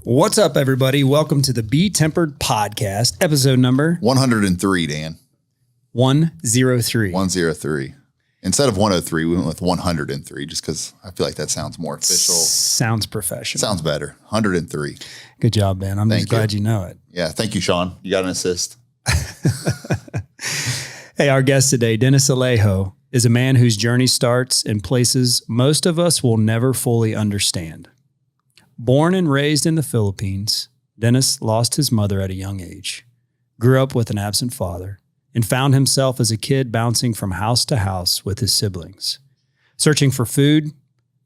What's up, everybody? Welcome to the Be Tempered Podcast, episode number 103, Dan. 103. 103. Instead of 103, we went with 103 just because I feel like that sounds more official. Sounds professional. Sounds better. 103. Good job, Ben. I'm just glad you know it. Yeah. Thank you, Sean. You got an assist. Hey, our guest today, Dennis Alejo, is a man whose journey starts in places most of us will never fully understand. Born and raised in the Philippines, Dennis lost his mother at a young age, grew up with an absent father, and found himself as a kid bouncing from house to house with his siblings, searching for food,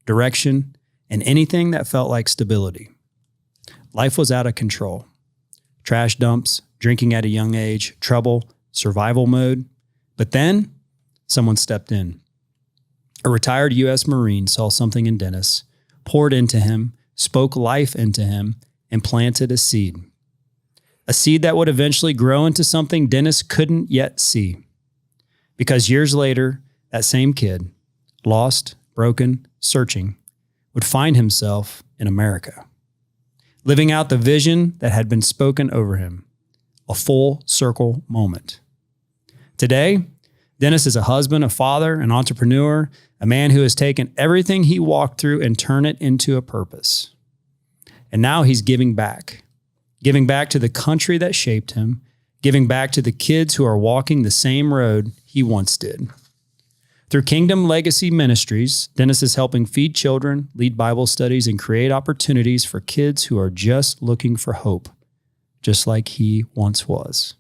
direction, and anything that felt like stability. Life was out of control. Trash dumps, drinking at a young age, trouble, survival mode. But then someone stepped in. A retired U.S. Marine saw something in Dennis, poured into him, spoke life into him, and planted a seed. A seed that would eventually grow into something Dennis couldn't yet see. Because years later, that same kid, lost, broken, searching, would find himself in America, living out the vision that had been spoken over him, a full circle moment. Today, Dennis is a husband, a father, an entrepreneur, a man who has taken everything he walked through and turned it into a purpose. And now he's giving back to the country that shaped him, giving back to the kids who are walking the same road he once did. Through Kingdom Legacy Ministries, Dennis is helping feed children, lead Bible studies, and create opportunities for kids who are just looking for hope, just like he once was.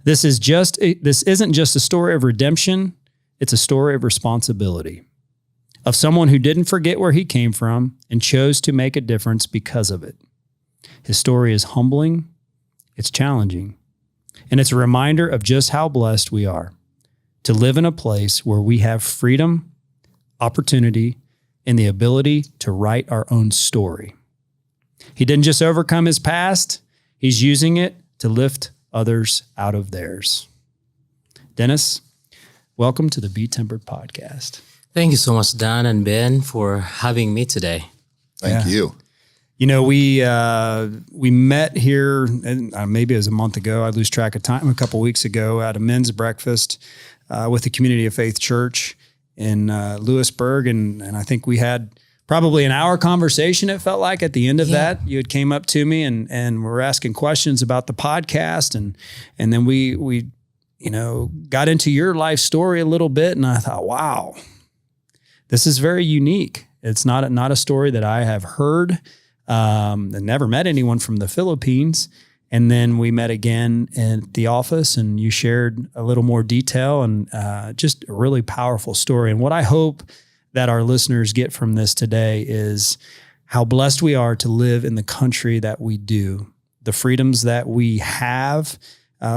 This isn't just a story of redemption, it's a story of responsibility, of someone who didn't forget where he came from and chose to make a difference because of it. His story is humbling, it's challenging, and it's a reminder of just how blessed we are to live in a place where we have freedom, opportunity, and the ability to write our own story. He didn't just overcome his past, he's using it to lift others out of theirs. Dennis, welcome to the Be Tempered Podcast. Thank you so much, Dan and Ben, for having me today. Thank you. You know, we met here, maybe it was a month ago. I lose track of time. A couple of weeks ago at a men's breakfast with the Community of Faith Church in Lewisburg, and I think we had probably an hour conversation. It felt like at the end of that, you had came up to me and were asking questions about the podcast, and then we got into your life story a little bit, and I thought, wow, this is very unique. It's not a story that I have heard. I never met anyone from the Philippines. And then we met again at the office and you shared a little more detail and just a really powerful story. And what I hope that our listeners get from this today is how blessed we are to live in the country that we do, the freedoms that we have,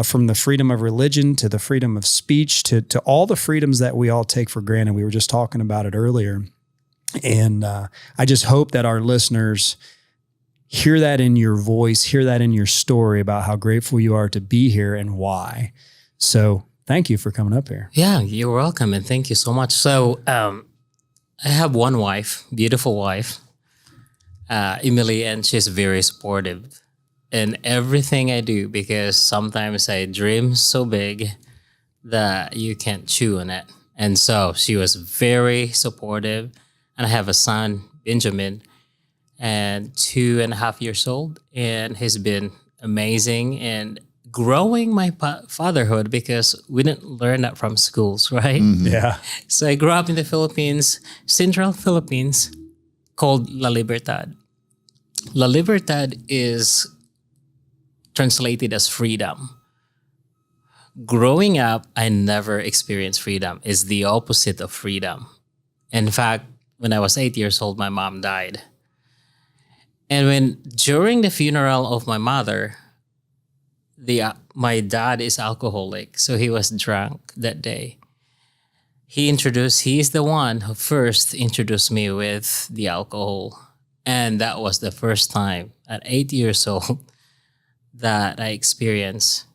from the freedom of religion to the freedom of speech to all the freedoms that we all take for granted. We were just talking about it earlier. And I just hope that our listeners hear that in your voice, hear that in your story about how grateful you are to be here and why. So thank you for coming up here. Yeah, you're welcome. And thank you so much. So I have one wife, beautiful wife, Emily, and she's very supportive in everything I do because sometimes I dream so big that you can't chew on it. And so she was very supportive. And I have a son, Benjamin, and 2.5 years old. And he's been amazing and growing my fatherhood because we didn't learn that from schools, right? Mm-hmm. Yeah. So I grew up in the Philippines, Central Philippines, called La Libertad. La Libertad is translated as freedom. Growing up, I never experienced freedom. It's the opposite of freedom. In fact, when I was 8 years old, my mom died. And during the funeral of my mother, my dad is alcoholic, so he was drunk that day. He is the one who first introduced me with the alcohol. And that was the first time at 8 years old that I experienced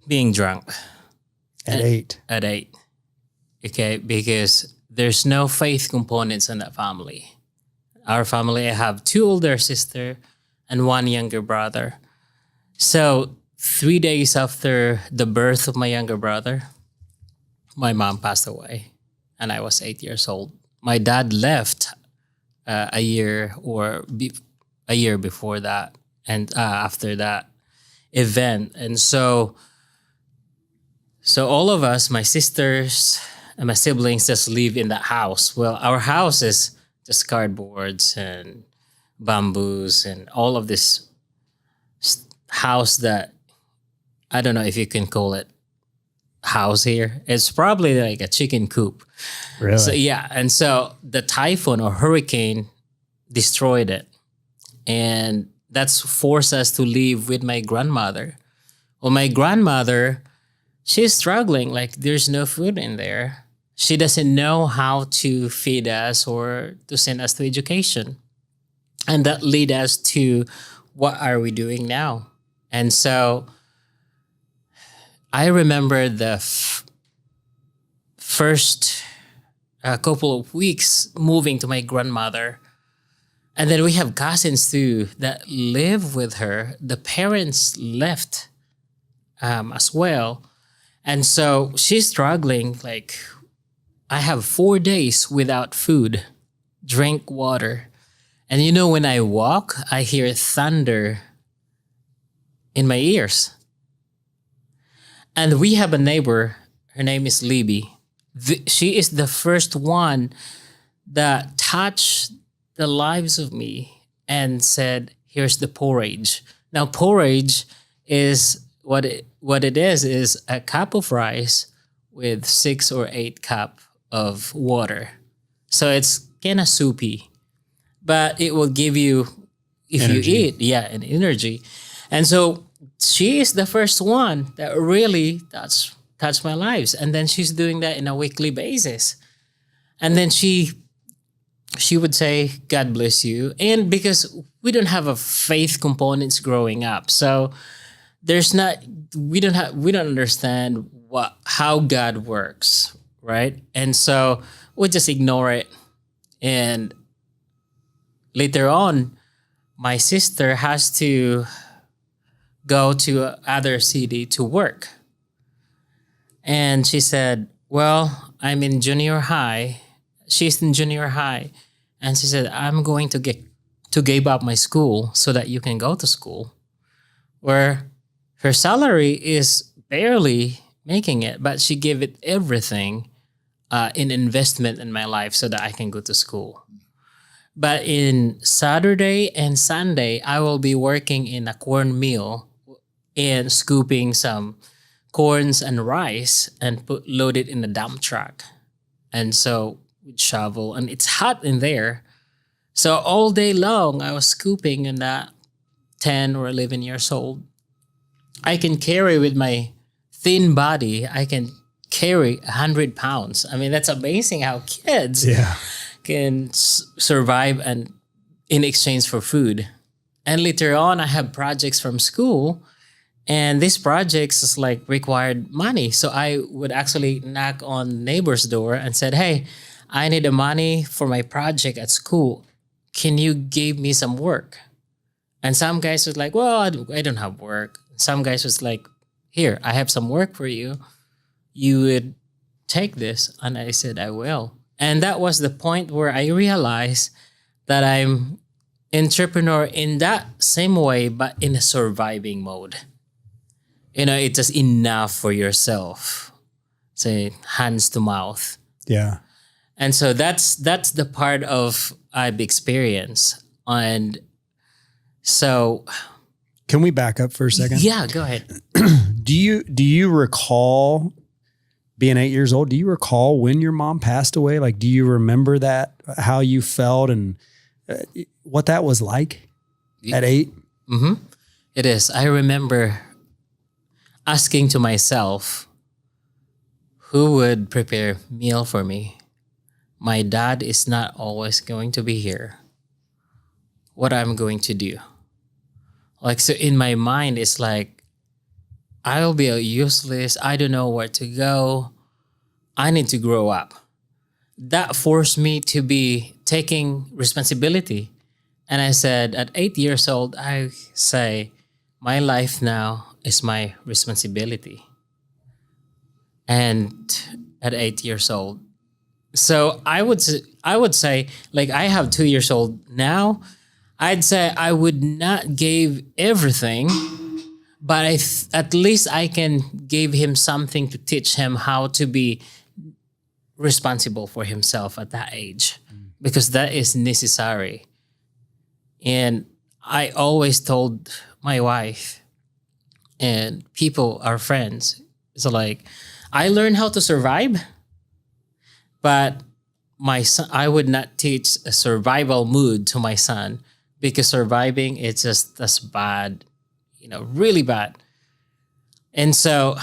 being drunk. At eight. At 8. Okay, because there's no faith components in that family. Our family, I have 2 older sister and 1 younger brother. So 3 days after the birth of my younger brother, my mom passed away, and I was 8 years old. My dad left a year before that, and after that event, and so all of us, my sisters and my siblings, just live in that house. Well, our house is just cardboards and bamboos and all of this house that I don't know if you can call it house here. It's probably like a chicken coop. Really? So yeah, and so the typhoon or hurricane destroyed it, and that's forced us to live with my grandmother. Well, my grandmother, she's struggling. Like there's no food in there. She doesn't know how to feed us or to send us to education, and that lead us to what are we doing now? And so I remember the first couple of weeks moving to my grandmother. And then we have cousins too that live with her. The parents left as well. And so she's struggling. Like, I have 4 days without food, drink water. And you know, when I walk, I hear thunder in my ears. And we have a neighbor, her name is Libby. She is the first one that touched the lives of me and said, here's the porridge. Now, porridge is what it is a cup of rice with 6 or 8 cups of water. So it's kind of soupy, but it will give you, if energy. you eat, an energy. And so she is the first one that really touched my lives. And then she's doing that in a weekly basis. And then she would say, God bless you. And because we don't have a faith components growing up. So we don't understand how God works, right? And so we just ignore it. And later on, my sister has to go to other city to work. And she said, well, I'm in junior high. She's in junior high. And she said, I'm going to give up my school so that you can go to school. Where her salary is barely making it, but she gave it everything in investment in my life so that I can go to school. But in Saturday and Sunday, I will be working in a corn mill and scooping some corns and rice and load it in a dump truck. And so with shovel, and it's hot in there. So all day long, I was scooping in that 10 or 11 years old. I can carry with my thin body, I can carry 100 pounds. I mean, that's amazing how kids can survive and in exchange for food. And later on, I have projects from school, and these projects is like required money. So I would actually knock on neighbor's door and said, hey, I need the money for my project at school. Can you give me some work? And some guys was like, well, I don't have work. Some guys was like, here, I have some work for you. You would take this. And I said, I will. And that was the point where I realized that I'm entrepreneur in that same way, but in a surviving mode. You know, it's just enough for yourself. Say hands to mouth. Yeah. And so that's the part of I've experienced. And so, can we back up for a second? Yeah, go ahead. Do you recall being 8 years old? Do you recall when your mom passed away? Like, do you remember that, how you felt and what that was like at 8? Mm-hmm. It is. I remember asking to myself, who would prepare meal for me? My dad is not always going to be here. What I'm going to do? Like, so in my mind, it's like, I'll be useless. I don't know where to go. I need to grow up. That forced me to be taking responsibility. And I said, at 8 years old, I say, my life now is my responsibility. And at 8 years old. So I would say, like, I have 2 years old now. I'd say I would not give everything, but at least I can give him something to teach him how to be responsible for himself at that age, because that is necessary. And I always told my wife and people, our friends, it's like, I learned how to survive, but my son, I would not teach a survival mood to my son, because surviving, it's just as bad, really bad. And so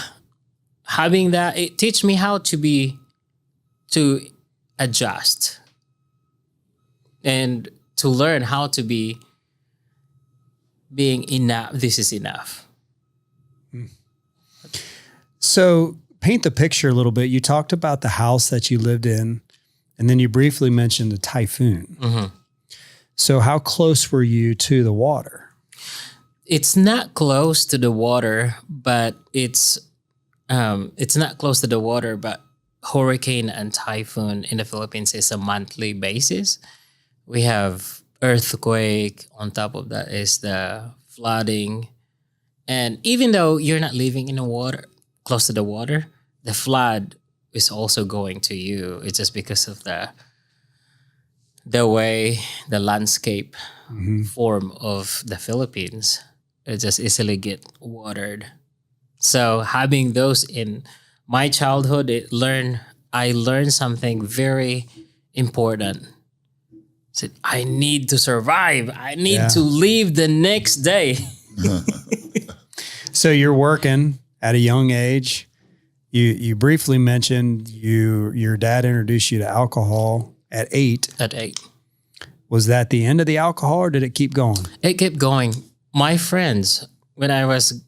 having that, it teach me how to adjust and to learn how to being enough. This is enough. So paint the picture a little bit. You talked about the house that you lived in, and then you briefly mentioned a typhoon. Mm-hmm. So how close were you to the water? It's not close to the water, but it's not close to the water, but hurricane and typhoon in the Philippines is a monthly basis. We have earthquake. On top of that is the flooding. And even though you're not living in the water, close to the water, the flood is also going to you. It's just because of the way the landscape form of the Philippines, it just easily get watered. So having those in my childhood, I learned something very important. Said, I need to survive. I need to leave the next day. So you're working at a young age. You briefly mentioned your dad introduced you to alcohol at 8. At 8. Was that the end of the alcohol, or did it keep going? It kept going. My friends, when I was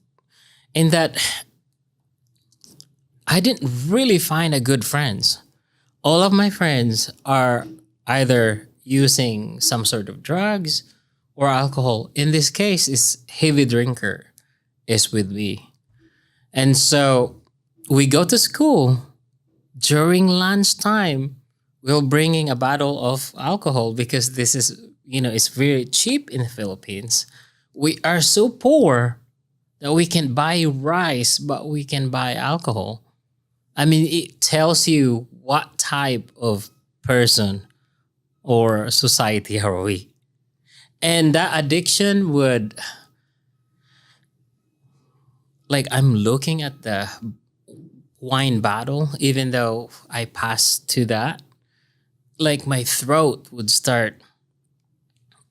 in that, I didn't really find a good friends. All of my friends are either using some sort of drugs or alcohol. In this case, is heavy drinker is with me. And so we go to school. During lunchtime, we're bringing a bottle of alcohol because this is, it's very cheap in the Philippines. We are so poor that we can buy rice, but we can buy alcohol. I mean, it tells you what type of person or society are we. And that addiction would, like, I'm looking at the wine bottle, even though I passed to that, like my throat would start,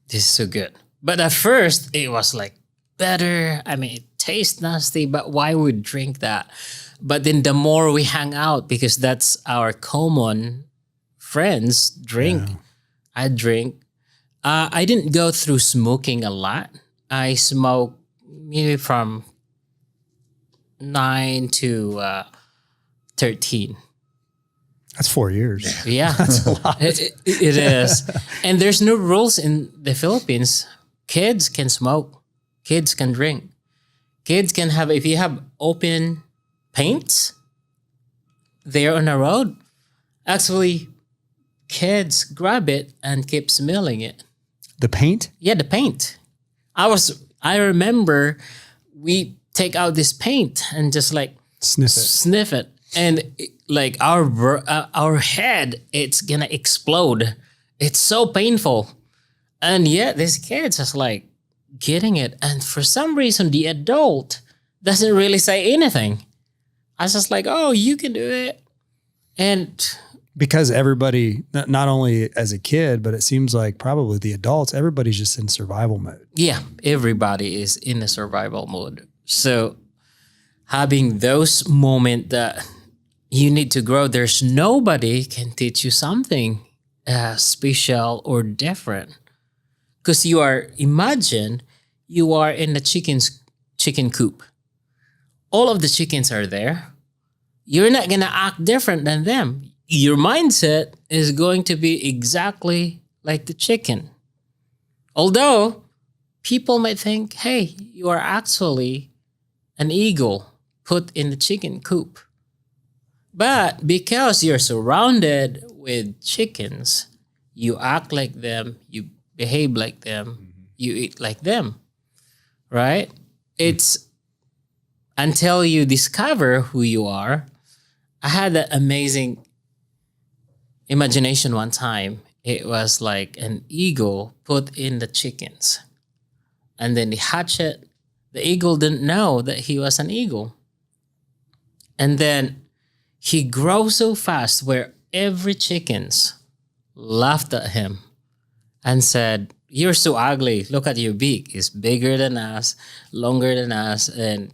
this is so good. But at first it was like better. I mean, it tastes nasty, but why would drink that? But then the more we hang out, because that's our common friends drink. Yeah. I drink. I didn't go through smoking a lot. I smoked maybe from 9 to 13. That's 4 years. Yeah. That's a lot. It is. And there's no rules in the Philippines. Kids can smoke. Kids can drink. Kids can have, if you have open paints there on the road, actually kids grab it and keep smelling it. The paint? Yeah, the paint. I remember we take out this paint and just like sniff it. And like our head, it's gonna explode. It's so painful. And yet these kids is like getting it. And for some reason, the adult doesn't really say anything. I was just like, oh, you can do it. And because everybody, not only as a kid, but it seems like probably the adults, everybody's just in survival mode. Yeah, everybody is in a survival mode. So having those moments that you need to grow, there's nobody can teach you something special or different. Because imagine you are in the chicken coop. All of the chickens are there. You're not going to act different than them. Your mindset is going to be exactly like the chicken. Although people might think, hey, you are actually an eagle put in the chicken coop. But because you're surrounded with chickens, you act like them, you behave like them, you eat like them, right? It's until you discover who you are. I had an amazing imagination one time. It was like an eagle put in the chickens. And then they hatch it. The eagle didn't know that he was an eagle. And then he grows so fast where every chickens laughed at him and said, you're so ugly. Look at your beak. It's bigger than us, longer than us, and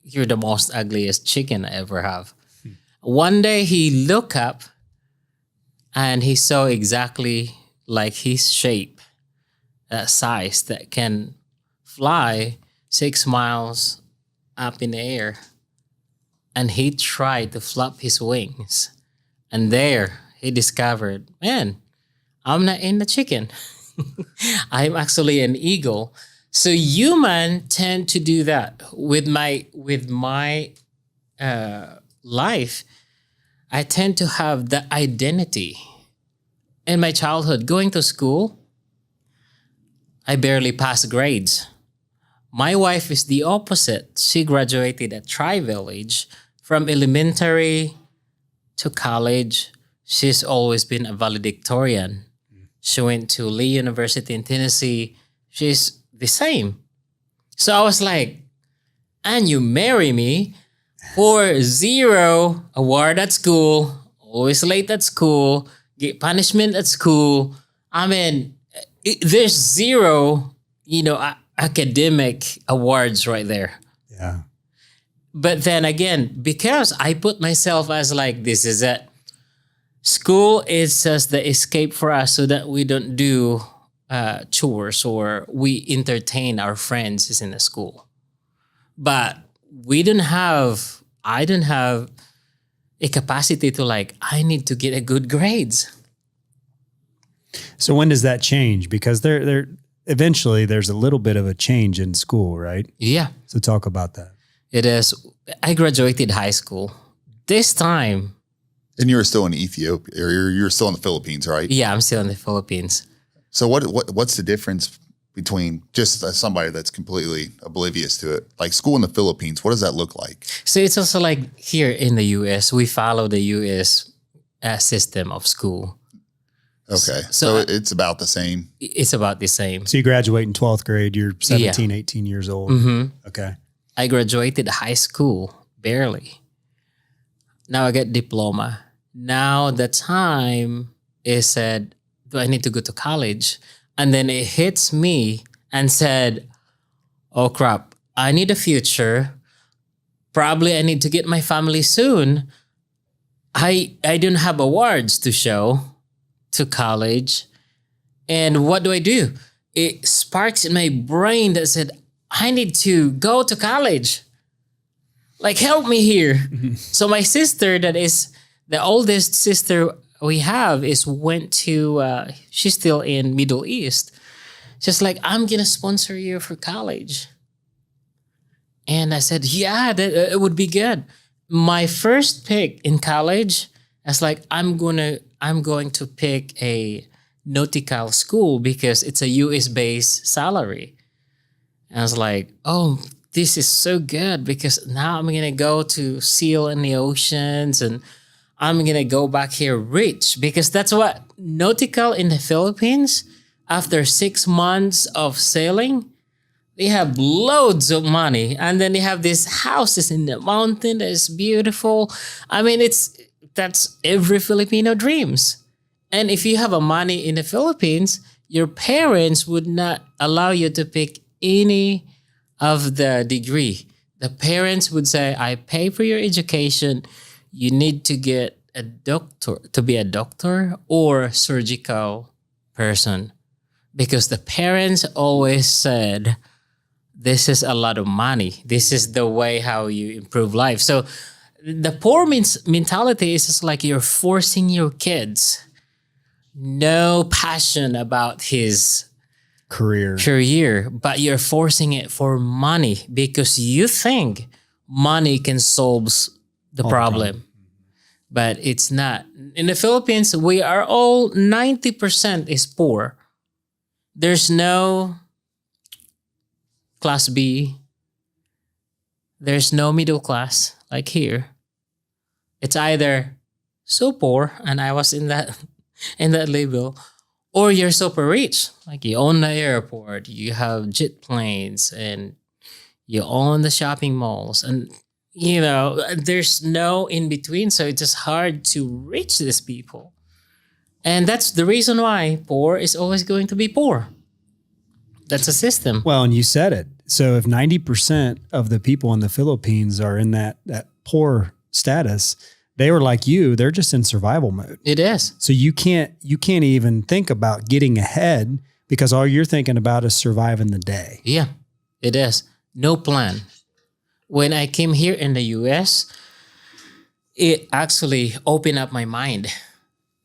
you're the most ugliest chicken I ever have. One day he looked up and he saw exactly like his shape, that size that can fly 6 miles up in the air. And he tried to flap his wings. And there he discovered, man, I'm not in the chicken. I'm actually an eagle. So humans tend to do that. With my life, I tend to have the identity. In my childhood, going to school, I barely passed grades. My wife is the opposite. She graduated at Tri-Village. From elementary to college, she's always been a valedictorian. She went to Lee University in Tennessee. She's the same. So I was like, and you marry me for 0 award at school, always late at school, get punishment at school. I mean, there's 0, academic awards right there. Yeah. But then again, because I put myself as like, this is it. School is just the escape for us so that we don't do chores or we entertain our friends is in the school. But I don't have a capacity to like, I need to get a good grades. So when does that change? Because there eventually there's a little bit of a change in school, right? Yeah. So talk about that. It is. I graduated high school. This time. And you were still in Ethiopia, or you're still in the Philippines, right? Yeah, I'm still in the Philippines. So what's the difference between just somebody that's completely oblivious to it? Like school in the Philippines, what does that look like? So it's also like here in the U.S., we follow the U.S. System of school. Okay. So it's about the same. It's about the same. So you graduate in 12th grade, you're 17, 18 years old. Mm-hmm. Okay. I graduated high school, barely. Now I get diploma. Now the time is said, do I need to go to college? And then it hits me and said, oh crap, I need a future. Probably I need to get my family soon. I don't have awards to show to college. And what do? It sparks in my brain that said, I need to go to college. Like, help me here. Mm-hmm. So my sister, that is the oldest sister we have, went to, she's still in Middle East. She's like, I'm going to sponsor you for college. And I said, yeah, it would be good. My first pick in college, I was like, I'm going to pick a nautical school because it's a US-based salary. And I was like, oh, this is so good because now I'm going to go to sail in the oceans and I'm going to go back here rich because that's what nautical in the Philippines, after 6 months of sailing, they have loads of money. And then they have these houses in the mountain that is beautiful. I mean, that's every Filipino dreams. And if you have a money in the Philippines, your parents would not allow you to pick any of the degree. The parents would say, I pay for your education. You need to get a doctor, to be a doctor or surgical person. Because the parents always said, this is a lot of money. This is the way how you improve life. So the poor mentality is just like you're forcing your kids no passion about his Career. career, but you're forcing it for money because you think money can solve the All the problem. But it's not. In the Philippines, we are all 90% is poor. There's no class B. There's no middle class like here. It's either so poor, and I was in that label, or you're super rich. Like you own the airport, you have jet planes, and you own the shopping malls, and there's no in between. So it's just hard to reach these people. And that's the reason why poor is always going to be poor. That's a system. Well, and you said it. So if 90% of the people in the Philippines are in that poor status, they were like you, they're just in survival mode. It is. So you can't even think about getting ahead because all you're thinking about is surviving the day. Yeah, it is. No plan. When I came here in the US, it actually opened up my mind.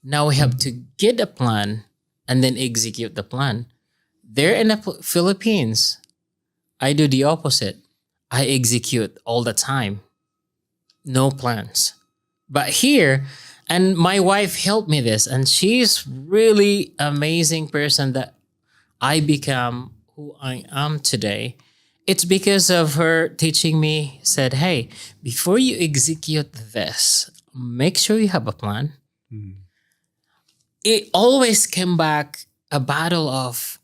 Now we have to get a plan and then execute the plan. There in the Philippines, I do the opposite. I execute all the time. No plans. But here, and my wife helped me this, and she's really amazing person that I become who I am today. It's because of her teaching me, said, hey, before you execute this, make sure you have a plan. It always came back a battle of,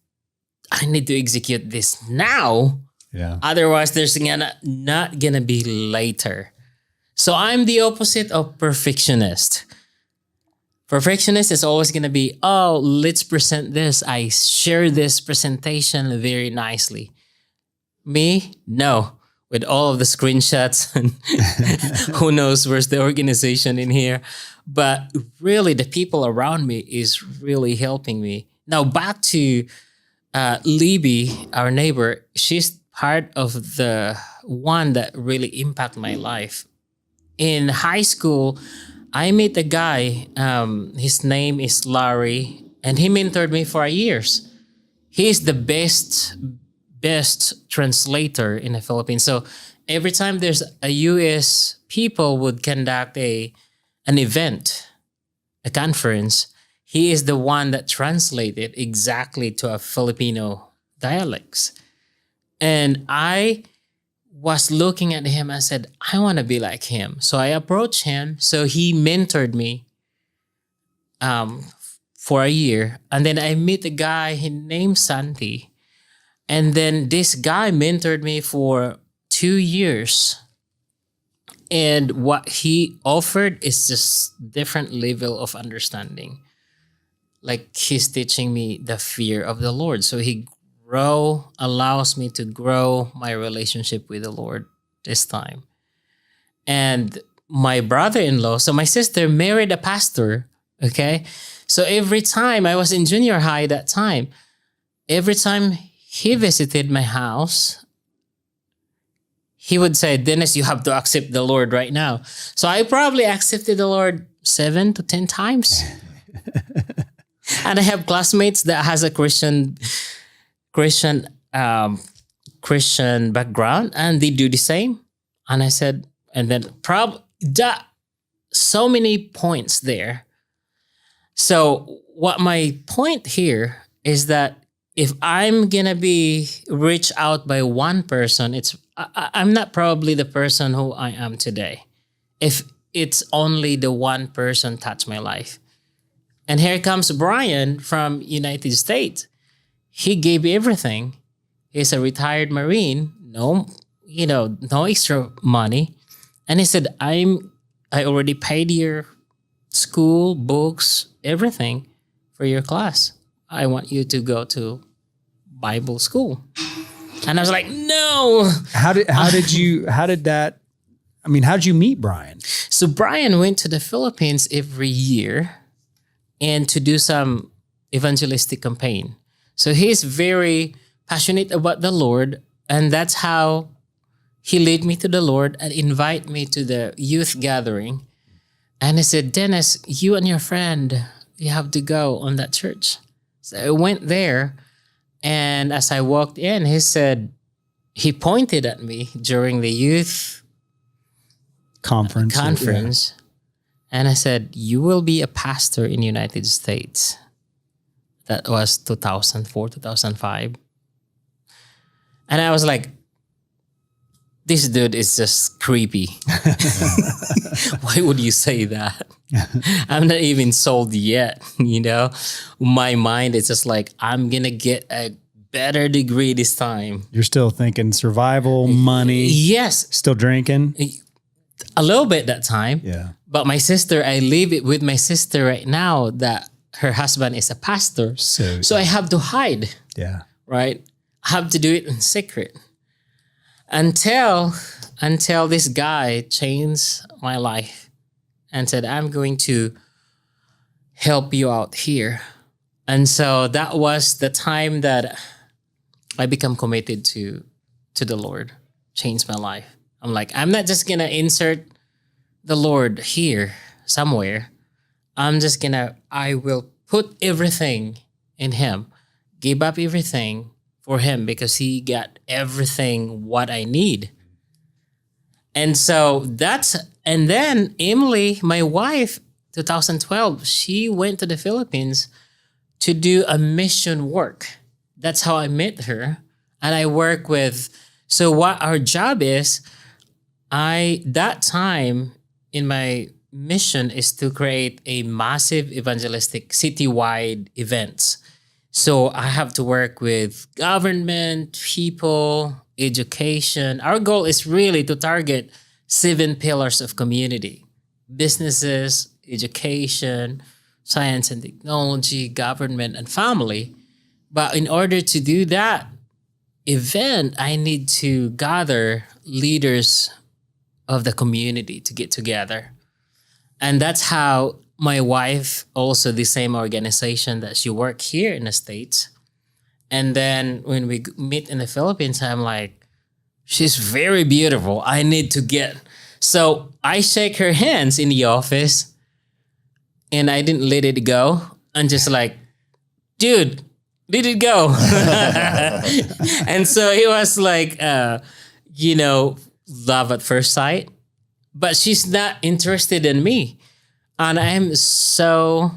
I need to execute this now. Yeah. Otherwise, there's not gonna be later. So I'm the opposite of perfectionist. Perfectionist is always gonna be, oh, let's present this. I share this presentation very nicely. Me, no. With all of the screenshots and who knows where's the organization in here. But really, the people around me is really helping me. Now back to Libby, our neighbor. She's part of the one that really impacted my life. In high school, I met a guy. His name is Larry, and he mentored me for years. He's the best translator in the Philippines. So every time there's a US people would conduct an event, a conference, he is the one that translated exactly to a Filipino dialects. And I was looking at him and said, I want to be like him. So I approached him. So he mentored me for a year. And then I met a guy, he named Santi. And then this guy mentored me for 2 years. And what he offered is just different level of understanding. Like he's teaching me the fear of the Lord. So he allows me to grow my relationship with the Lord this time. And my brother-in-law, so my sister married a pastor, okay? So every time I was in junior high that time, every time he visited my house, he would say, Dennis, you have to accept the Lord right now. So I probably accepted the Lord 7 to 10 times. And I have classmates that has a Christian background, and they do the same. And I said, and then so many points there. So what my point here is that if I'm gonna be reached out by one person, I'm not probably the person who I am today. If it's only the one person touched my life. And here comes Brian from United States. He gave everything. He's a retired Marine, no extra money. And he said, I already paid your school, books, everything for your class. I want you to go to Bible school. And I was like, no. How did you meet Brian? So Brian went to the Philippines every year and to do some evangelistic campaign. So he's very passionate about the Lord, and that's how he led me to the Lord and invite me to the youth gathering. And he said, Dennis, you and your friend you have to go on that church. So I went there, and as I walked in, he pointed at me during the youth conference. And I said, you will be a pastor in the United States. That was 2004, 2005. And I was like, this dude is just creepy. Why would you say that? I'm not even sold yet, you know? My mind is just like, I'm going to get a better degree this time. You're still thinking survival, money. Yes. Still drinking. A little bit that time. Yeah. But my sister, I live it with my sister right now that her husband is a pastor. So I have to hide. Yeah. Right? I have to do it in secret. Until this guy changed my life and said, I'm going to help you out here. And so that was the time that I become committed to the Lord, changed my life. I'm like, I'm not just going to insert the Lord here somewhere. I will put everything in him, give up everything for him because he got everything what I need. And so and then Emily, my wife, 2012, she went to the Philippines to do a mission work. That's how I met her. And I work so what our job is, that time in my mission is to create a massive evangelistic citywide events. So I have to work with government, people, education. Our goal is really to target 7 pillars of community: businesses, education, science and technology, government, and family. But in order to do that event, I need to gather leaders of the community to get together. And that's how my wife, also the same organization that she worked here in the States. And then when we meet in the Philippines, I'm like, she's very beautiful. I need to get. So I shake her hands in the office and I didn't let it go. I'm just like, dude, let it go. And so it was like, love at first sight. But she's not interested in me. And I'm so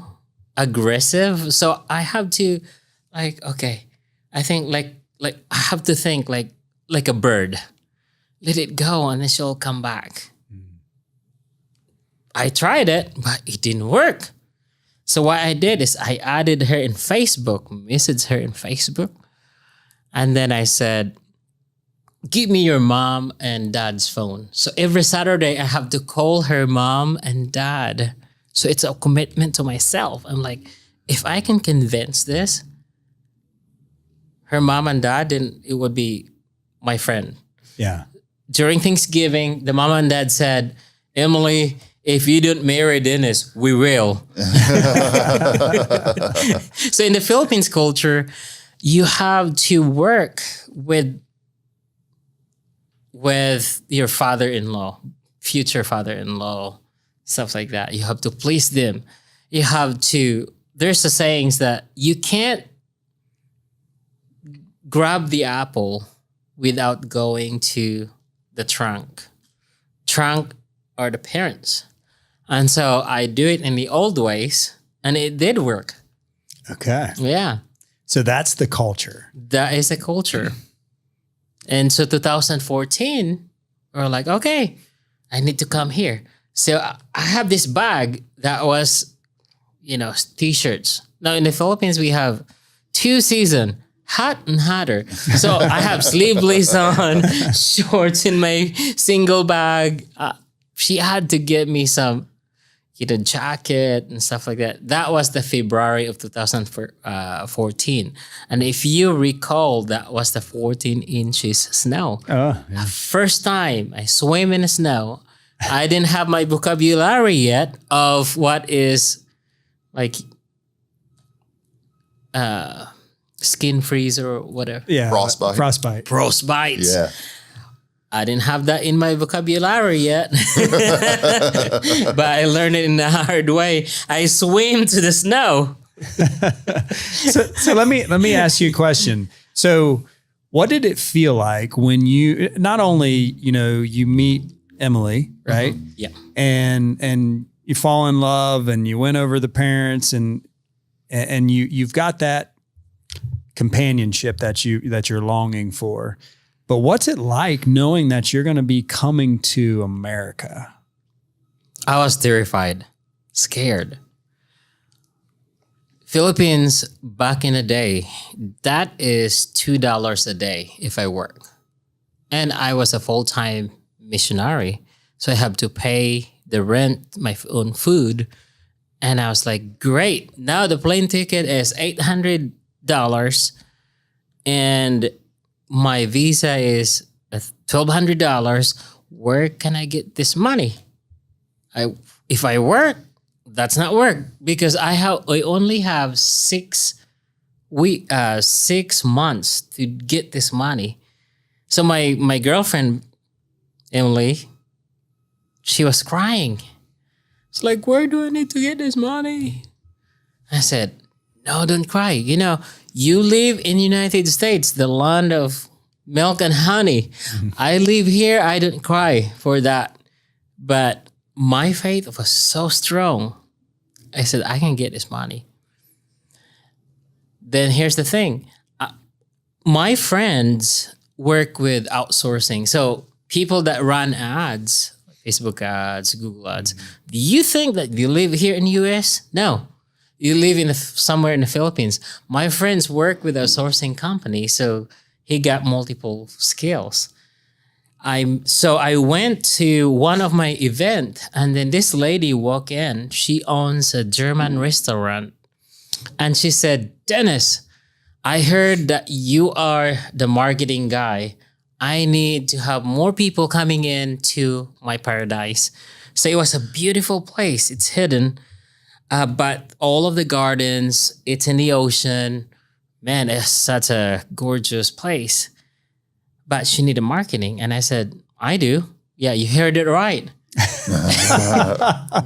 aggressive. So I have to okay, I think like I have to think like a bird. Let it go and then she'll come back. I tried it, but it didn't work. So what I did is I added her in Facebook, messaged her in Facebook. And then I said, give me your mom and dad's phone. So every Saturday I have to call her mom and dad. So it's a commitment to myself. I'm like, if I can convince this, her mom and dad, then it would be my friend. Yeah. During Thanksgiving, the mom and dad said, Emily, if you don't marry Dennis, we will. So in the Philippines culture, you have to work with your father-in-law, future father-in-law, stuff like that. You have to please them. You have to, there's a sayings that you can't grab the apple without going to the trunk. Trunk are the parents. And so I do it in the old ways and it did work. Okay. Yeah. So that's the culture. That is a culture. And so 2014, we're like, okay, I need to come here. So I have this bag that was, t-shirts. Now in the Philippines, we have 2 seasons, hot and hotter. So I have sleeveless on, shorts in my single bag. She had to get me some, jacket and stuff like that. That was the February of 2014. And if you recall, that was the 14 inches snow. Oh, yeah. First time I swim in the snow. I didn't have my vocabulary yet of what is like skin freeze or whatever. Yeah. Frostbite. Frostbite. Frostbites. Yeah. I didn't have that in my vocabulary yet, but I learned it in a hard way. I swim to the snow. So let me ask you a question. So what did it feel like when you not only, you meet Emily, right? Yeah. And you fall in love and you win over the parents and you've got that companionship that you're longing for. But what's it like knowing that you're going to be coming to America? I was terrified, scared. Philippines back in the day, that is $2 a day if I work. And I was a full-time missionary. So I have to pay the rent, my own food. And I was like, great. Now the plane ticket is $800 and my visa is $1,200. Where can I get this money? If I work, that's not work because I only have 6 months to get this money. So my girlfriend Emily, she was crying. It's like, where do I need to get this money? I said, no, don't cry. You live in the United States, the land of milk and honey. Mm-hmm. I live here. I don't cry for that. But my faith was so strong. I said, I can get this money. Then here's the thing. My friends work with outsourcing. So people that run ads, Facebook ads, Google ads. Mm-hmm. Do you think that you live here in the US? No. You live somewhere in the Philippines. My friends work with a sourcing company, so he got multiple skills. So I went to one of my events, and then this lady walked in. She owns a German restaurant, and she said, Dennis, I heard that you are the marketing guy. I need to have more people coming in to my paradise. So it was a beautiful place. It's hidden. But all of the gardens, it's in the ocean. Man, it's such a gorgeous place. But she needed marketing. And I said, I do. Yeah, you heard it right.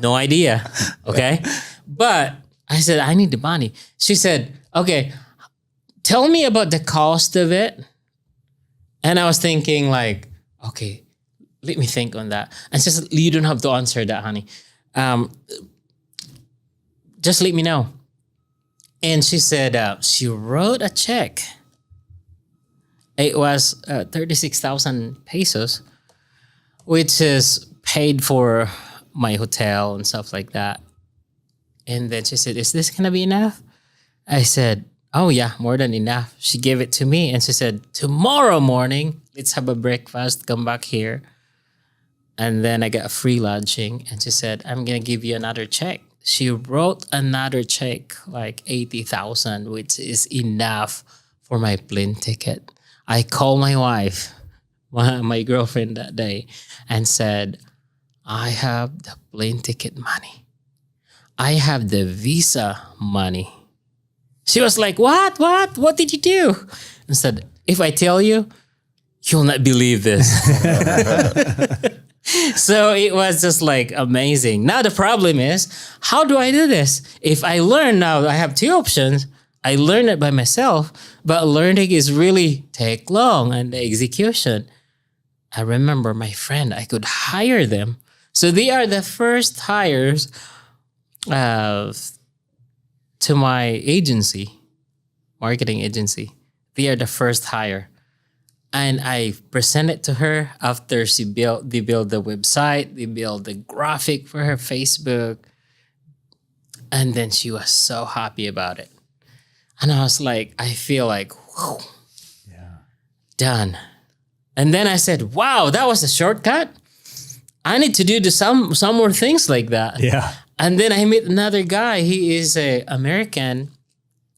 No idea. Okay. But I said, I need the money. She said, okay, tell me about the cost of it. And I was thinking like, okay, let me think on that. And she said, you don't have to answer that, honey. Just let me know. And she said, she wrote a check. It was 36,000 pesos, which is paid for my hotel and stuff like that. And then she said, is this going to be enough? I said, oh yeah, more than enough. She gave it to me and she said, tomorrow morning, let's have a breakfast, come back here. And then I got a free lodging. And she said, I'm going to give you another check. She wrote another check, like 80,000, which is enough for my plane ticket. I called my wife, my girlfriend that day, and said, I have the plane ticket money. I have the visa money. She was like, what? What did you do? And said, if I tell you, you'll not believe this. So it was just like amazing. Now the problem is, how do I do this? If I learn now, I have 2 options. I learn it by myself, but learning is really take long and the execution. I remember my friend, I could hire them. So they are the first hires to my agency, marketing agency. They are the first hire. And I present it to her after they build the website, they build the graphic for her Facebook. And then she was so happy about it. And I was like, I feel like, whew, yeah, done. And then I said, wow, that was a shortcut. I need to do some more things like that. Yeah. And then I met another guy. He is an American,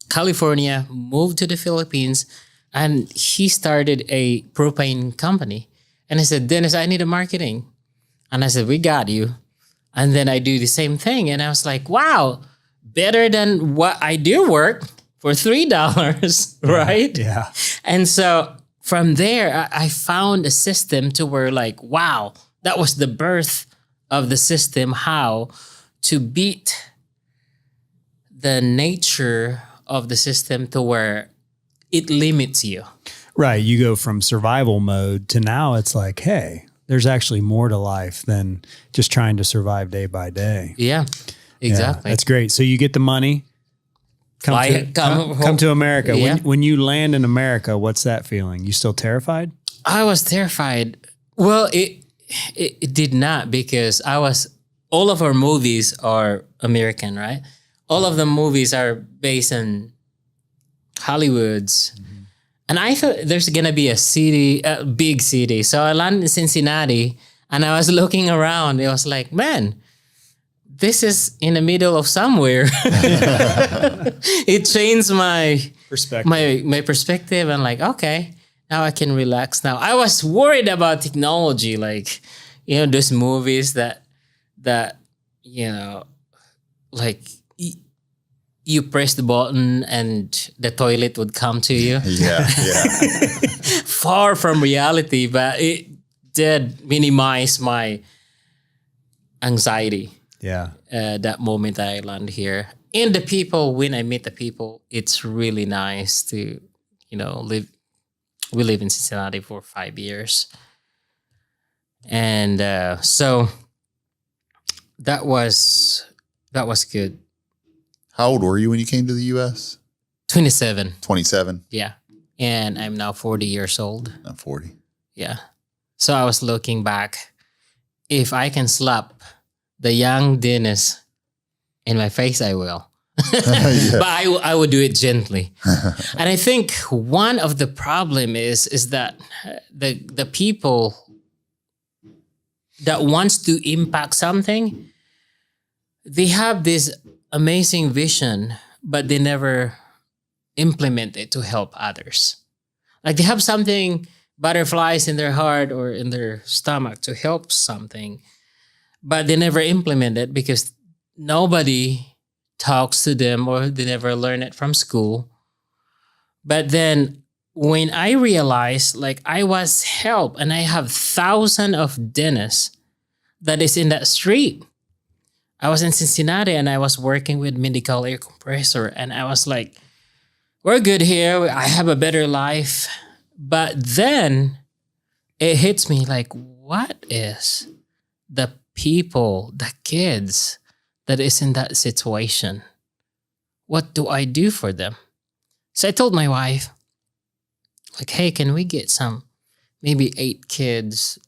California, moved to the Philippines. And he started a propane company. And I said, Dennis, I need a marketing. And I said, we got you. And then I do the same thing. And I was like, wow, better than what I do work for $3, right? Yeah. And so from there, I found a system to where like, wow, that was the birth of the system, how to beat the nature of the system to where it limits you. Right. You go from survival mode to now it's like, hey, there's actually more to life than just trying to survive day by day. Yeah, exactly. Yeah, that's great. So you get the money, come to America. Yeah. When you land in America, what's that feeling? You still terrified? I was terrified. Well, it did not, because all of our movies are American, right? All of the movies are based in Hollywoods. And I thought there's going to be a big city. So I landed in Cincinnati and I was looking around. It was like, man, this is in the middle of somewhere. It changed my Perspective. my perspective. And like, okay, now I can relax now. I was worried about technology, like, those movies that like you press the button and the toilet would come to you. Yeah. Far from reality, but it did minimize my anxiety. Yeah. That moment I land here. And the people, when I meet the people, it's really nice to, live. We live in Cincinnati for 5 years. And so that was good. How old were you when you came to the U.S.? 27. 27? Yeah. And I'm now 40 years old. Not 40. Yeah. So I was looking back. If I can slap the young Dennis in my face, I will. But I would do it gently. And I think one of the problem is that the people that wants to impact something, they have this amazing vision, but they never implement it to help others. Like they have something, butterflies in their heart or in their stomach to help something, but they never implement it because nobody talks to them or they never learn it from school. But then when I realized like I was helped and I have thousands of dentists that is in that street. I was in Cincinnati and I was working with medical air compressor and I was like, we're good here. I have a better life. But then it hits me like, what is the people, the kids that is in that situation? What do I do for them? So I told my wife, like, hey, can we get maybe 8 kids?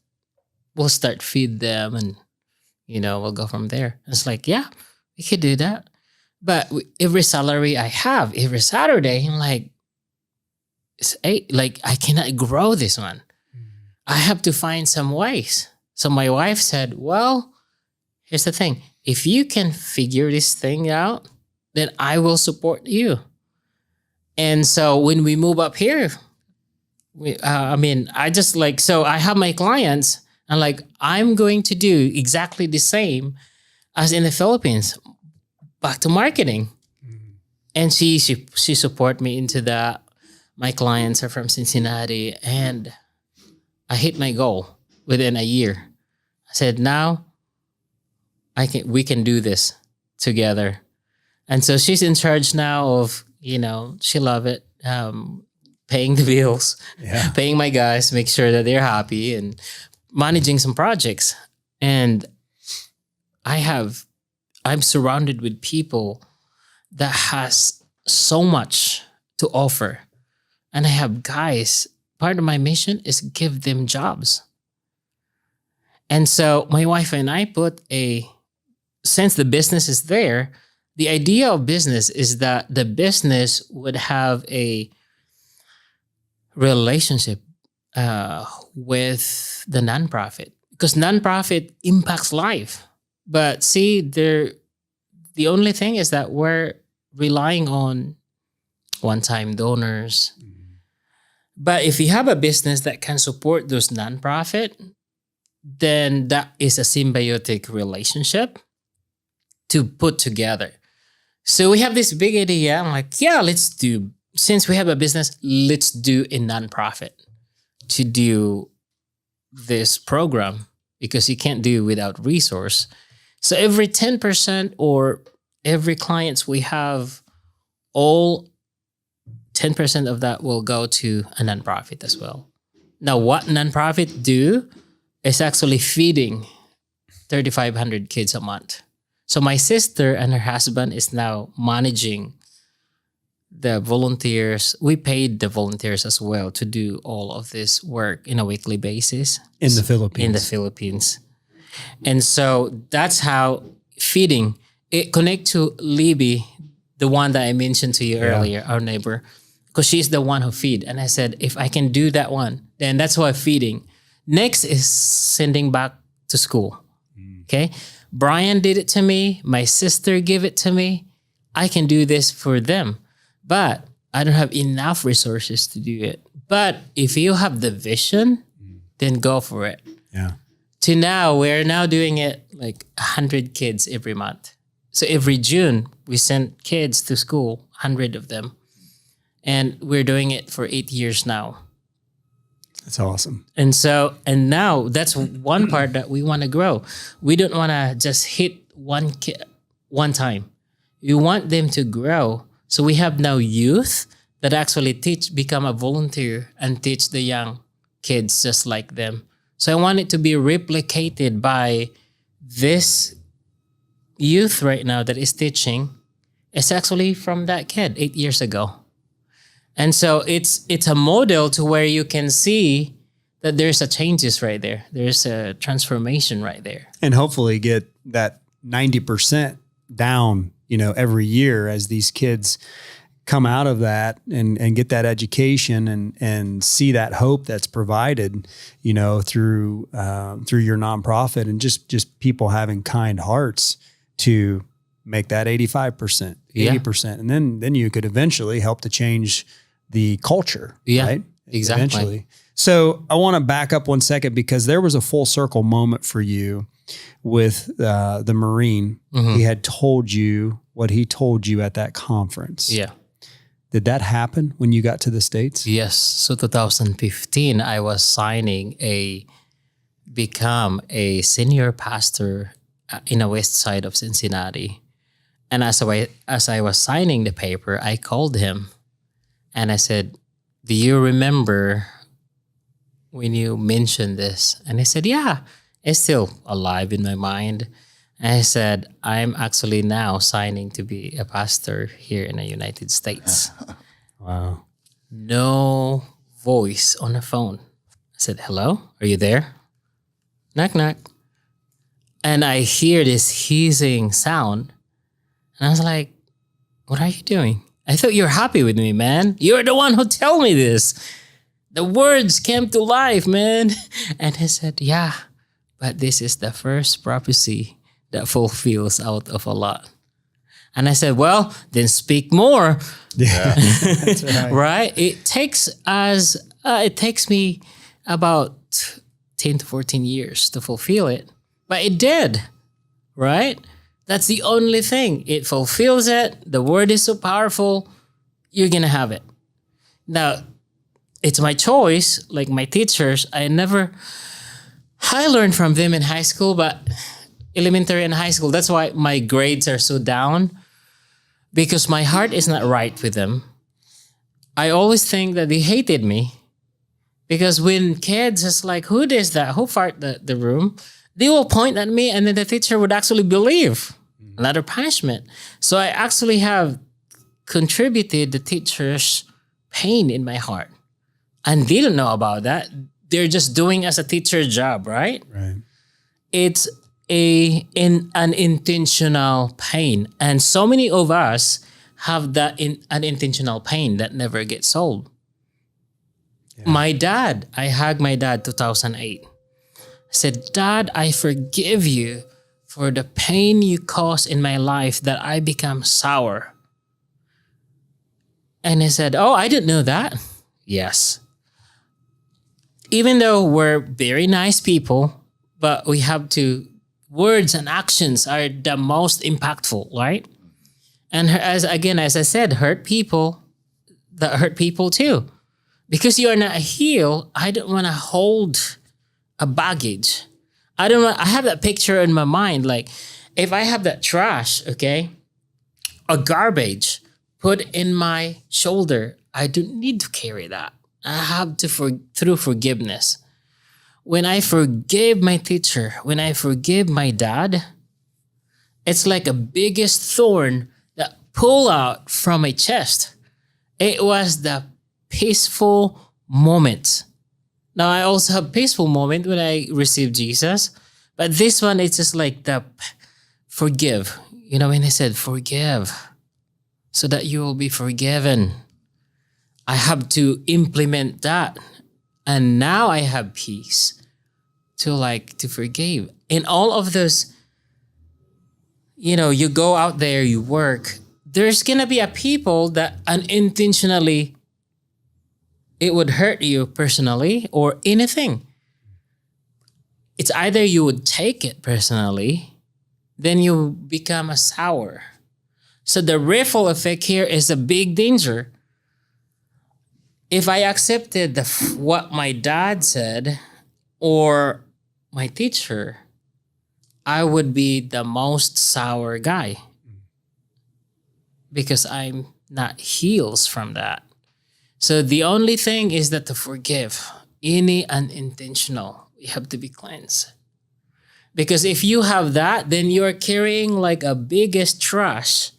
We'll start feed them and, we'll go from there. It's like, yeah, we could do that. But every salary I have, every Saturday, I'm like, it's 8. Like, I cannot grow this one. I have to find some ways. So my wife said, well, here's the thing. If you can figure this thing out, then I will support you. And so when we move up here, so I have my clients and like, I'm going to do exactly the same as in the Philippines, back to marketing. And she support me into that. My clients are from Cincinnati and I hit my goal within a year. I said, now we can do this together. And so she's in charge now of, she love it. Paying the bills, paying my guys, make sure that they're happy and managing some projects. And I'm surrounded with people that has so much to offer. And I have guys, part of my mission is give them jobs. And so my wife and I since the business is there, the idea of business is that the business would have a relationship with the nonprofit, because nonprofit impacts life. But see, the only thing is that we're relying on one-time donors. But if you have a business that can support those nonprofit, then that is a symbiotic relationship to put together. So we have this big idea. I'm like, yeah, since we have a business, let's do a nonprofit. to do this program because you can't do without resource. So every 10% or every clients we have, all 10% of that will go to a nonprofit as well. Now, what nonprofit do is actually feeding 3,500 kids a month. So my sister and her husband is now managing the volunteers. We paid the volunteers as well to do all of this work in a weekly basis. In the Philippines. In the Philippines. And so that's how feeding, it connect to Libby, the one that I mentioned to you earlier, our neighbor, because she's the one who feed. And I said, if I can do that one, then that's why feeding. Next is sending back to school. Okay. Brian did it to me. My sister gave it to me. I can do this for them, but I don't have enough resources to do it. But if you have the vision, then go for it. Yeah. To now, we're now doing it like 100 kids every month. So every June, we send kids to school, 100 of them. And we're doing it for 8 years now. That's awesome. And now that's one part that we want to grow. We don't want to just hit one kid one time. We want them to grow. So we have now youth that actually become a volunteer and teach the young kids just like them. So I want it to be replicated by this youth right now that is teaching. It's actually from that kid 8 years ago. And so it's a model to where you can see that there's a changes right there. There's a transformation right there. And hopefully get that 90% down, every year as these kids come out of that and get that education and see that hope that's provided, through your nonprofit and just people having kind hearts to make that 85%, 80%. And then you could eventually help to change the culture, right? Exactly. Eventually. So I want to back up 1 second because there was a full circle moment for you with the Marine. He had told you what he told you at that conference. Yeah. Did that happen when you got to the States? Yes. So 2015, I was become a senior pastor in the west side of Cincinnati. And as I was signing the paper, I called him and I said, do you remember when you mentioned this? And he said, yeah, it's still alive in my mind. And I said, I'm actually now signing to be a pastor here in the United States. Wow. No voice on the phone. I said, hello, are you there? Knock, knock. And I hear this hissing sound. And I was like, what are you doing? I thought you were happy with me, man. You're the one who told me this. The words came to life, man. And he said, yeah, but this is the first prophecy that fulfills out of a lot. And I said, well, then speak more. Yeah, that's right. Right? It takes me about 10 to 14 years to fulfill it. But it did, right? That's the only thing. It fulfills it. The word is so powerful. You're going to have it. Now, it's my choice. Like my teachers, I learned from them in high school, but elementary and high school, that's why my grades are so down, because my heart is not right with them. I always think that they hated me, because when kids is like, who is that? Who farted the room? They will point at me and then the teacher would actually believe another punishment. So I actually have contributed the teacher's pain in my heart. And they don't know about that. They're just doing as a teacher's job, right? Right. It's an unintentional pain. And so many of us have that unintentional pain that never gets solved. Yeah. I hugged my dad 2008. I said, Dad, I forgive you for the pain you caused in my life that I become sour. And he said, oh, I didn't know that. Yes. Even though we're very nice people, but we have to, words and actions are the most impactful, right? And as I said, hurt people, that hurt people too. Because you are not healed, I don't want to hold a baggage. I have that picture in my mind. Like if I have that trash, okay, a garbage put in my shoulder, I don't need to carry that. I have to, through forgiveness. When I forgave my teacher, when I forgive my dad, it's like a biggest thorn that pulled out from my chest. It was the peaceful moment. Now I also have peaceful moment when I received Jesus, but this one, it's just like the forgive. You know, when I said forgive so that you will be forgiven, I have to implement that. And now I have peace to forgive. In all of those, you know, you go out there, you work, there's going to be a people that unintentionally, it would hurt you personally or anything. It's either you would take it personally, then you become a sour. So the ripple effect here is a big danger. If I accepted what my dad said or my teacher, I would be the most sour guy because I'm not healed from that. So the only thing is that to forgive any unintentional, you have to be cleansed. Because if you have that, then you're carrying like a biggest trash.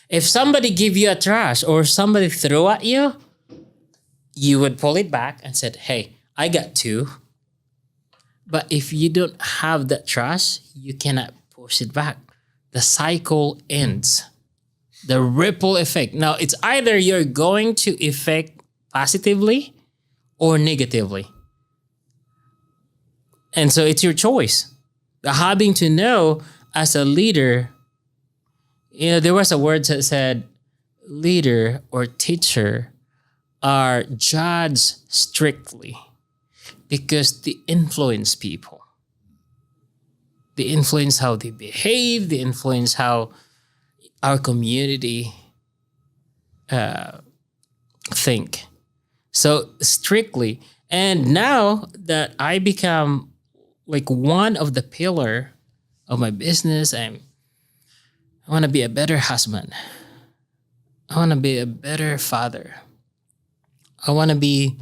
If somebody give you a trash or somebody throw at you, you would pull it back and said, hey, I got two. But if you don't have that trash, you cannot push it back. The cycle ends. The ripple effect. Now, it's either you're going to affect positively or negatively. And so it's your choice. Having to know as a leader, you know, there was a word that said leader or teacher are judged strictly because they influence people. They influence how they behave. They influence how our community think. So strictly. And now that I become like one of the pillar of my business, I want to be a better husband. I want to be a better father. I want to be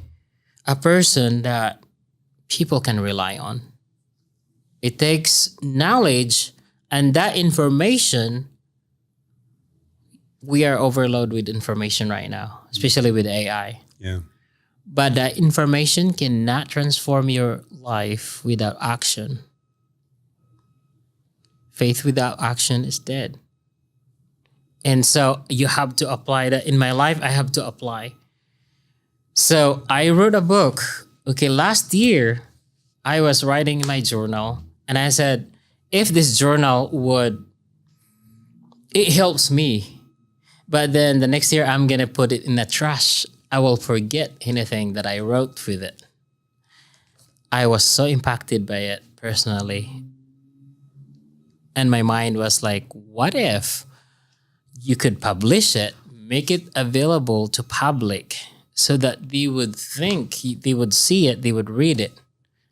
a person that people can rely on. It takes knowledge, and that information, we are overloaded with information right now, especially with AI. Yeah. But that information cannot transform your life without action. Faith without action is dead. And so you have to apply that. In my life, I have to apply. So I wrote a book. Okay, last year, I was writing in my journal, and I said, if this journal it helps me, but then the next year I'm going to put it in the trash. I will forget anything that I wrote with it. I was so impacted by it personally. And my mind was like, what if you could publish it, make it available to public so that they would think, they would see it, they would read it.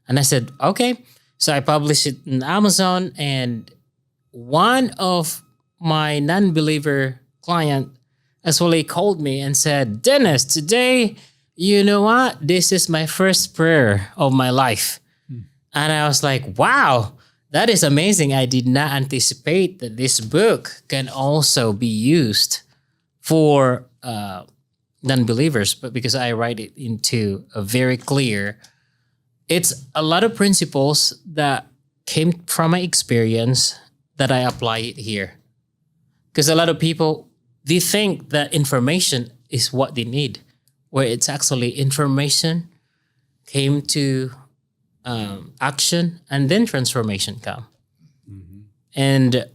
And I said, okay. So I published it in Amazon, and one of my non-believer client actually called me and said, Dennis, today, you know what? This is my first prayer of my life. And I was like, wow, that is amazing. I did not anticipate that this book can also be used for non-believers, but because I write it into a very clear, it's a lot of principles that came from my experience that I apply it here. Because a lot of people, they think that information is what they need, where it's actually information came to action, and then transformation come. Mm-hmm. And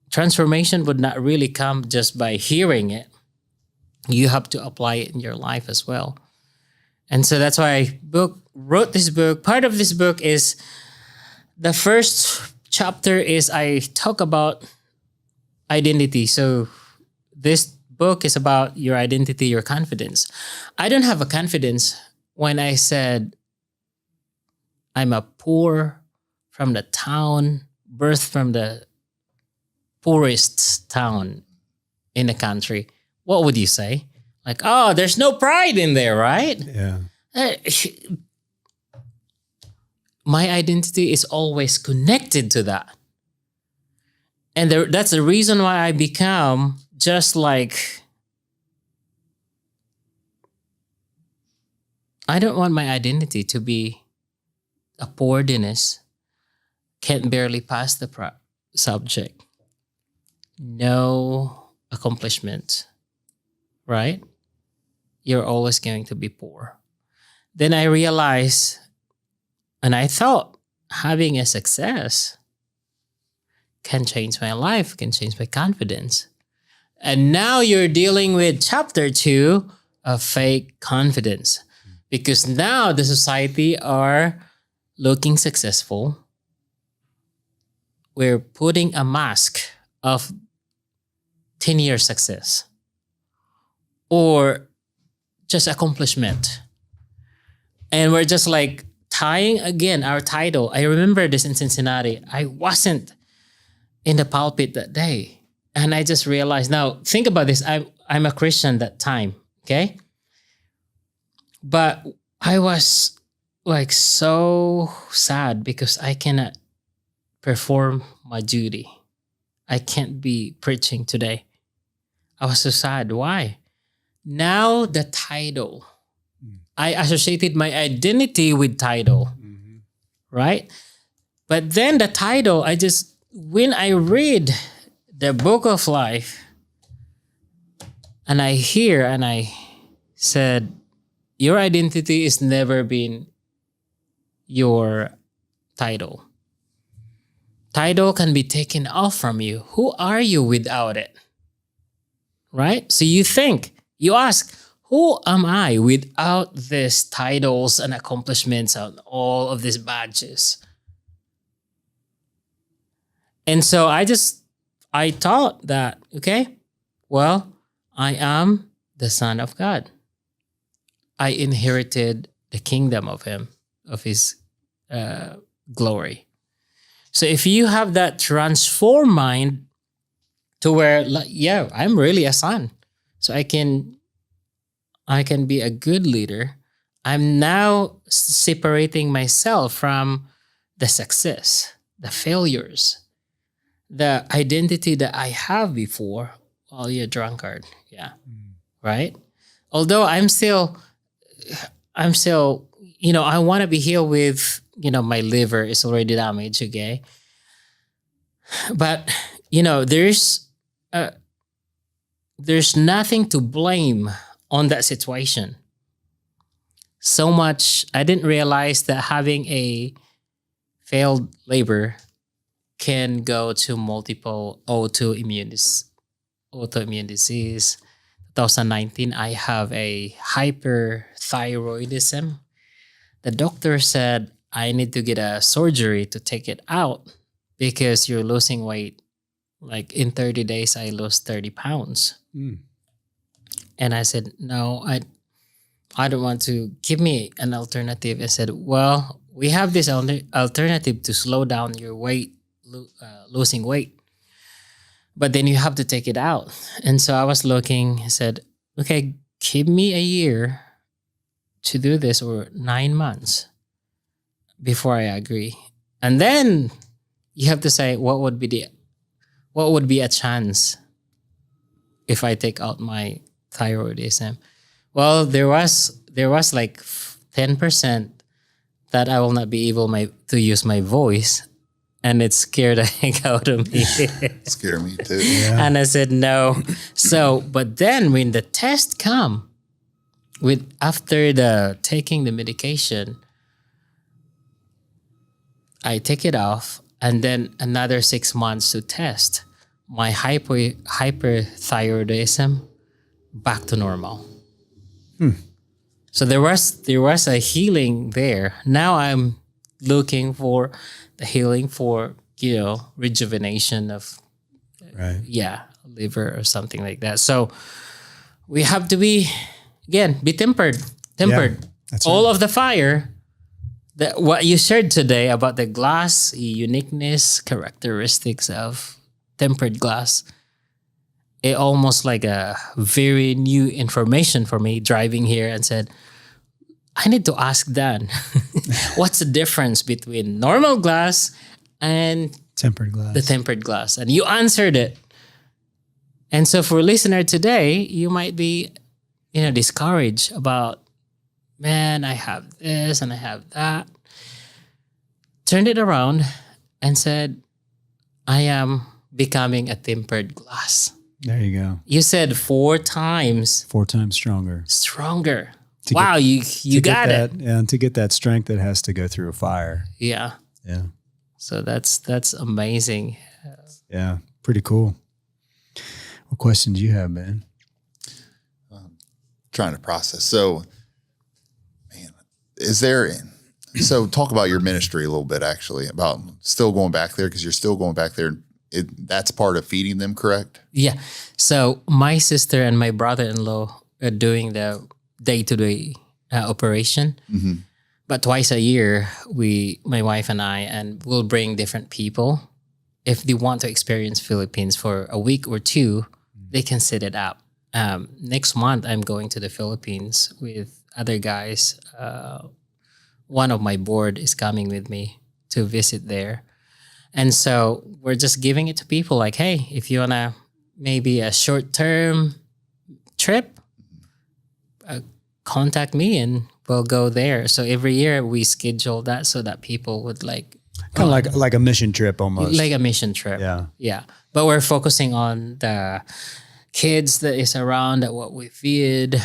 transformation would not really come just by hearing it. You have to apply it in your life as well. And so that's why I wrote this book. Part of this book is, the first chapter is I talk about identity. So this book is about your identity, your confidence. I don't have a confidence when I said I'm a poor from the town, birthed from the poorest town in the country. What would you say? Like, oh, there's no pride in there, right? Yeah. My identity is always connected to that. And that's the reason why I become just like, I don't want my identity to be a poor Dennis, can't barely pass the subject, no accomplishment, right? You're always going to be poor. Then I realized, and I thought having a success can change my life, can change my confidence. And now you're dealing with chapter 2 of fake confidence. Because now the society are looking successful. We're putting a mask of 10-year success or just accomplishment. And we're just like tying again our title. I remember this in Cincinnati. I wasn't in the pulpit that day. And I just realized, now think about this. I'm a Christian that time, okay? But I was like so sad because I cannot perform my duty. I can't be preaching today. I was so sad. Why? Now the title. I associated my identity with title, right? But then the title, when I read the book of life and I hear and I said, your identity is never been your title. Title can be taken off from you. Who are you without it? Right? So you ask, who am I without these titles and accomplishments and all of these badges? And so I thought that, okay, well, I am the Son of God. I inherited the kingdom of him, of his glory. So if you have that transformed mind to where, yeah, I'm really a son. So I can be a good leader. I'm now separating myself from the success, the failures, the identity that I have before. Well, you're a drunkard. Yeah. Right? Although I'm still, I want to be healed with, my liver is already damaged, okay? But, there's nothing to blame on that situation. So much, I didn't realize that having a failed labor can go to multiple autoimmune disease. 2019, I have a hyperthyroidism. The doctor said I need to get a surgery to take it out because you're losing weight. Like in 30 days, I lost 30 pounds. And I said, no, I don't want to. Give me an alternative. I said, well, we have this alternative to slow down your weight, losing weight. But then you have to take it out. And so I was looking, I said, okay, give me a year to do this or 9 months before I agree. And then you have to say, what would be a chance if I take out my thyroidism? Well, there was like 10% that I will not be able to use my voice. And it scared the heck out of me. Scare me too. Yeah. And I said no. So, but then when the test come, after taking the medication, I take it off, and then another 6 months to test my hyperthyroidism back to normal. So there was a healing there. Now I'm looking for the healing for, rejuvenation of, Right. yeah, liver or something like that. So we have to be tempered. Yeah, that's All right. of the fire that what you shared today about the glass, uniqueness, characteristics of tempered glass, it almost like a very new information for me driving here and said, I need to ask Dan, what's the difference between normal glass and Tempered glass. the tempered glass? And you answered it. And so for listener today, you might be, discouraged about, man, I have this and I have that. Turned it around and said, I am becoming a tempered glass. There you go. You said 4 times 4 times stronger. stronger. To Wow, you to got get it. that, and to get that strength, it has to go through a fire. Yeah. Yeah. So that's amazing. Yeah. Pretty cool. What questions do you have, man? Trying to process. So, man, talk about your ministry a little bit, actually, about still going back there, because you're still going back there. That's part of feeding them, correct? Yeah. So my sister and my brother-in-law are doing the day-to-day operation. Mm-hmm. But twice a year, my wife and I, and we'll bring different people. If they want to experience Philippines for a week or 2, they can set it up. Next month, I'm going to the Philippines with other guys. One of my board is coming with me to visit there. And so we're just giving it to people like, hey, if you want to maybe a short-term trip, contact me and we'll go there. So every year we schedule that so that people would Kind of like a mission trip almost. like a mission trip. Yeah. Yeah. But we're focusing on the kids that is around at what we feed.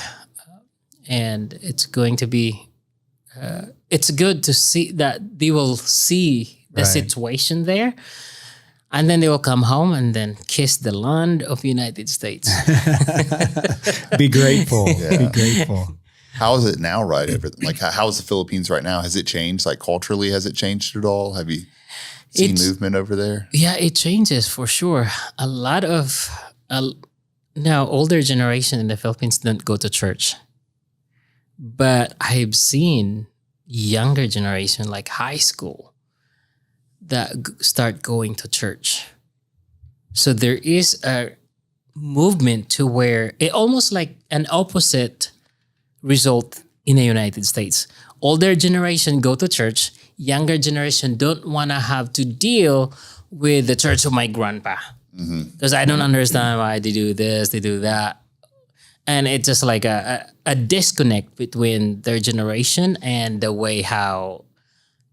And it's going to be, it's good to see that they will see the Right. situation there. And then they will come home and then kiss the land of United States. Be grateful. Yeah. Be grateful. How is it now, right? How is the Philippines right now? Has it changed? Like culturally, has it changed at all? Have you seen movement over there? Yeah, it changes for sure. A lot of now older generation in the Philippines don't go to church, but I've seen younger generation like high school that start going to church. So there is a movement to where it almost like an opposite result in the United States. Older generation go to church, younger generation don't want to have to deal with the church of my grandpa. Because I don't understand why they do this, they do that. And it's just like a disconnect between their generation and the way how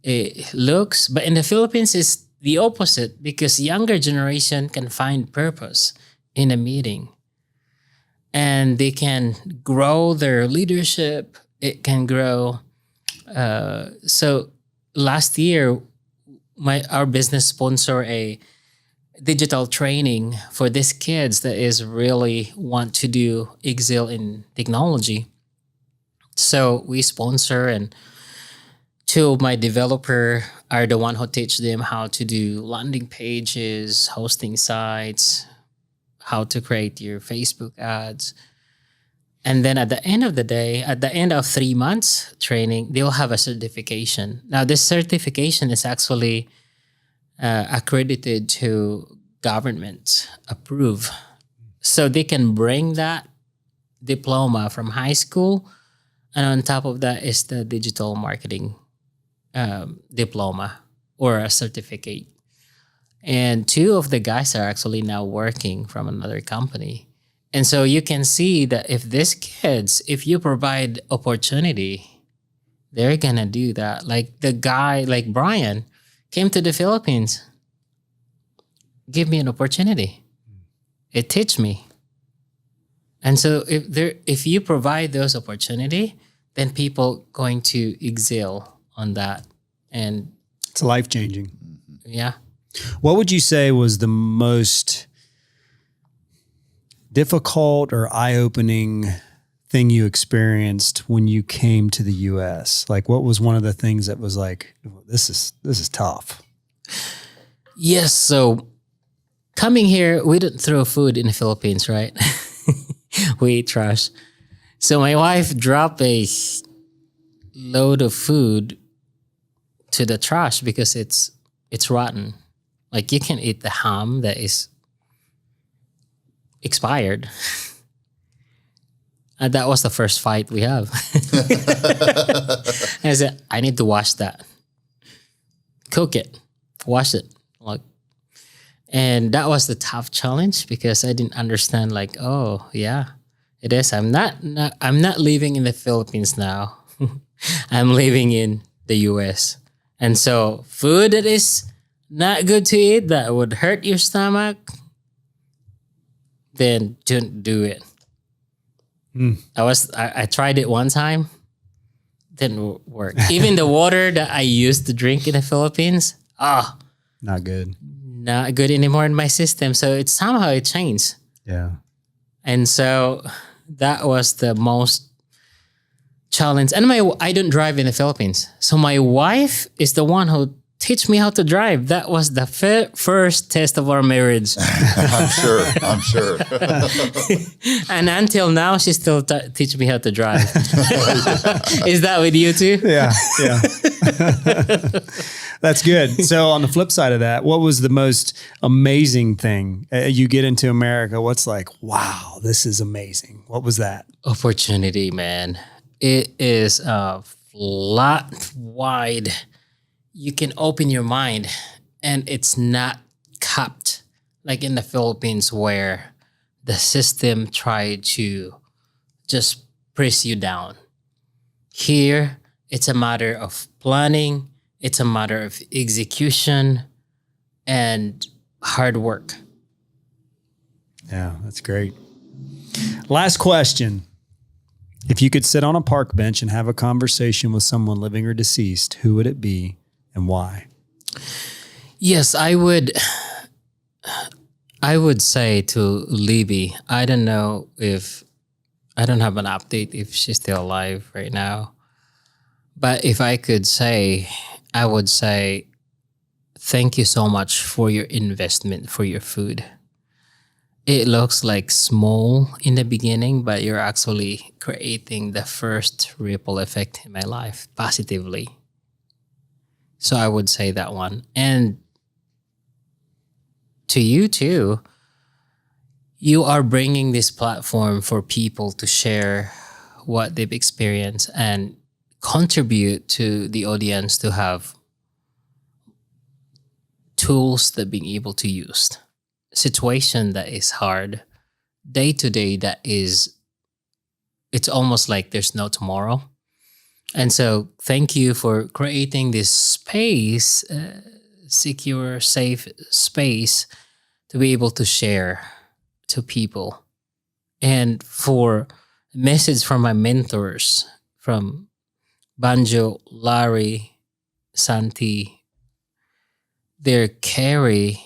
it looks. But in the Philippines, it's the opposite because younger generation can find purpose in a meeting. And they can grow their leadership. It can grow. So last year, our business sponsor a digital training for these kids that is really want to do excel in technology. So we sponsor, and 2 of my developer are the one who teach them how to do landing pages, hosting sites, how to create your Facebook ads. And then at the end of the day, at the end of 3 months training, they'll have a certification. Now, this certification is actually accredited to government approved. So they can bring that diploma from high school. And on top of that is the digital marketing diploma or a certificate. And 2 of the guys are actually now working from another company. And so you can see that if these kids, if you provide opportunity, they're going to do that. Like the guy, like Brian, came to the Philippines. Give me an opportunity. It teach me. And so if you provide those opportunity, then people going to excel on that. And It's life-changing. yeah. What would you say was the most difficult or eye-opening thing you experienced when you came to the U.S.? Like, what was one of the things that was like, this is tough? Yes. So coming here, we don't throw food in the Philippines, right? We eat trash. So my wife dropped a load of food to the trash because it's rotten. Like you can eat the ham that is expired. And that was the first fight we have. I said, I need to wash that. Cook it. Wash it. Like, and that was the tough challenge because I didn't understand like, oh yeah, it is. I'm not living in the Philippines now. I'm living in the US. And so food that is not good to eat, that would hurt your stomach, then don't do it. I tried it one time, didn't work. Even the water that I used to drink in the Philippines, Not good. not good anymore in my system. So it somehow it changed. Yeah. And so that was the most challenge. And I don't drive in the Philippines. So my wife is the one who teach me how to drive. That was the first test of our marriage. I'm sure. And until now, she still teach me how to drive. Is that with you too? Yeah. That's good. So on the flip side of that, what was the most amazing thing you get into America? What's like, wow, this is amazing. What was that? Opportunity, man. It is a lot wide. You can open your mind and it's not capped like in the Philippines where the system tried to just press you down. Here, it's a matter of planning, it's a matter of execution and hard work. Yeah, that's great. Last question. If you could sit on a park bench and have a conversation with someone living or deceased, who would it be and why? Yes, I would say to Libby. I don't know if I don't have an update if she's still alive right now. But if I could say, I would say thank you so much for your investment for your food. It looks like small in the beginning, but you're actually creating the first ripple effect in my life positively. So I would say that one. And to you too, you are bringing this platform for people to share what they've experienced and contribute to the audience to have tools that being able to use. Situation that is hard, day to day that is, it's almost like there's no tomorrow. And so thank you for creating this space, secure, safe space to be able to share to people. And for a message from my mentors, from Banjo, Larry, Santi, their Carrie,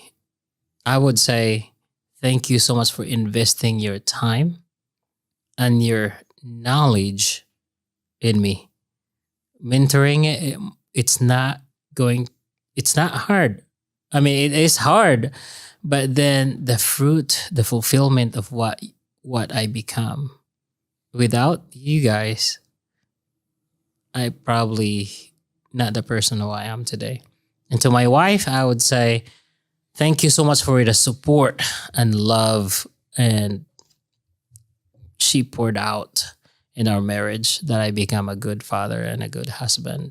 I would say thank you so much for investing your time and your knowledge in me. Mentoring, it's not hard. I mean, it is hard, but then the fruit, the fulfillment of what I become, without you guys, I probably not the person who I am today. And to my wife, I would say, thank you so much for the support and love and she poured out in our marriage that I become a good father and a good husband.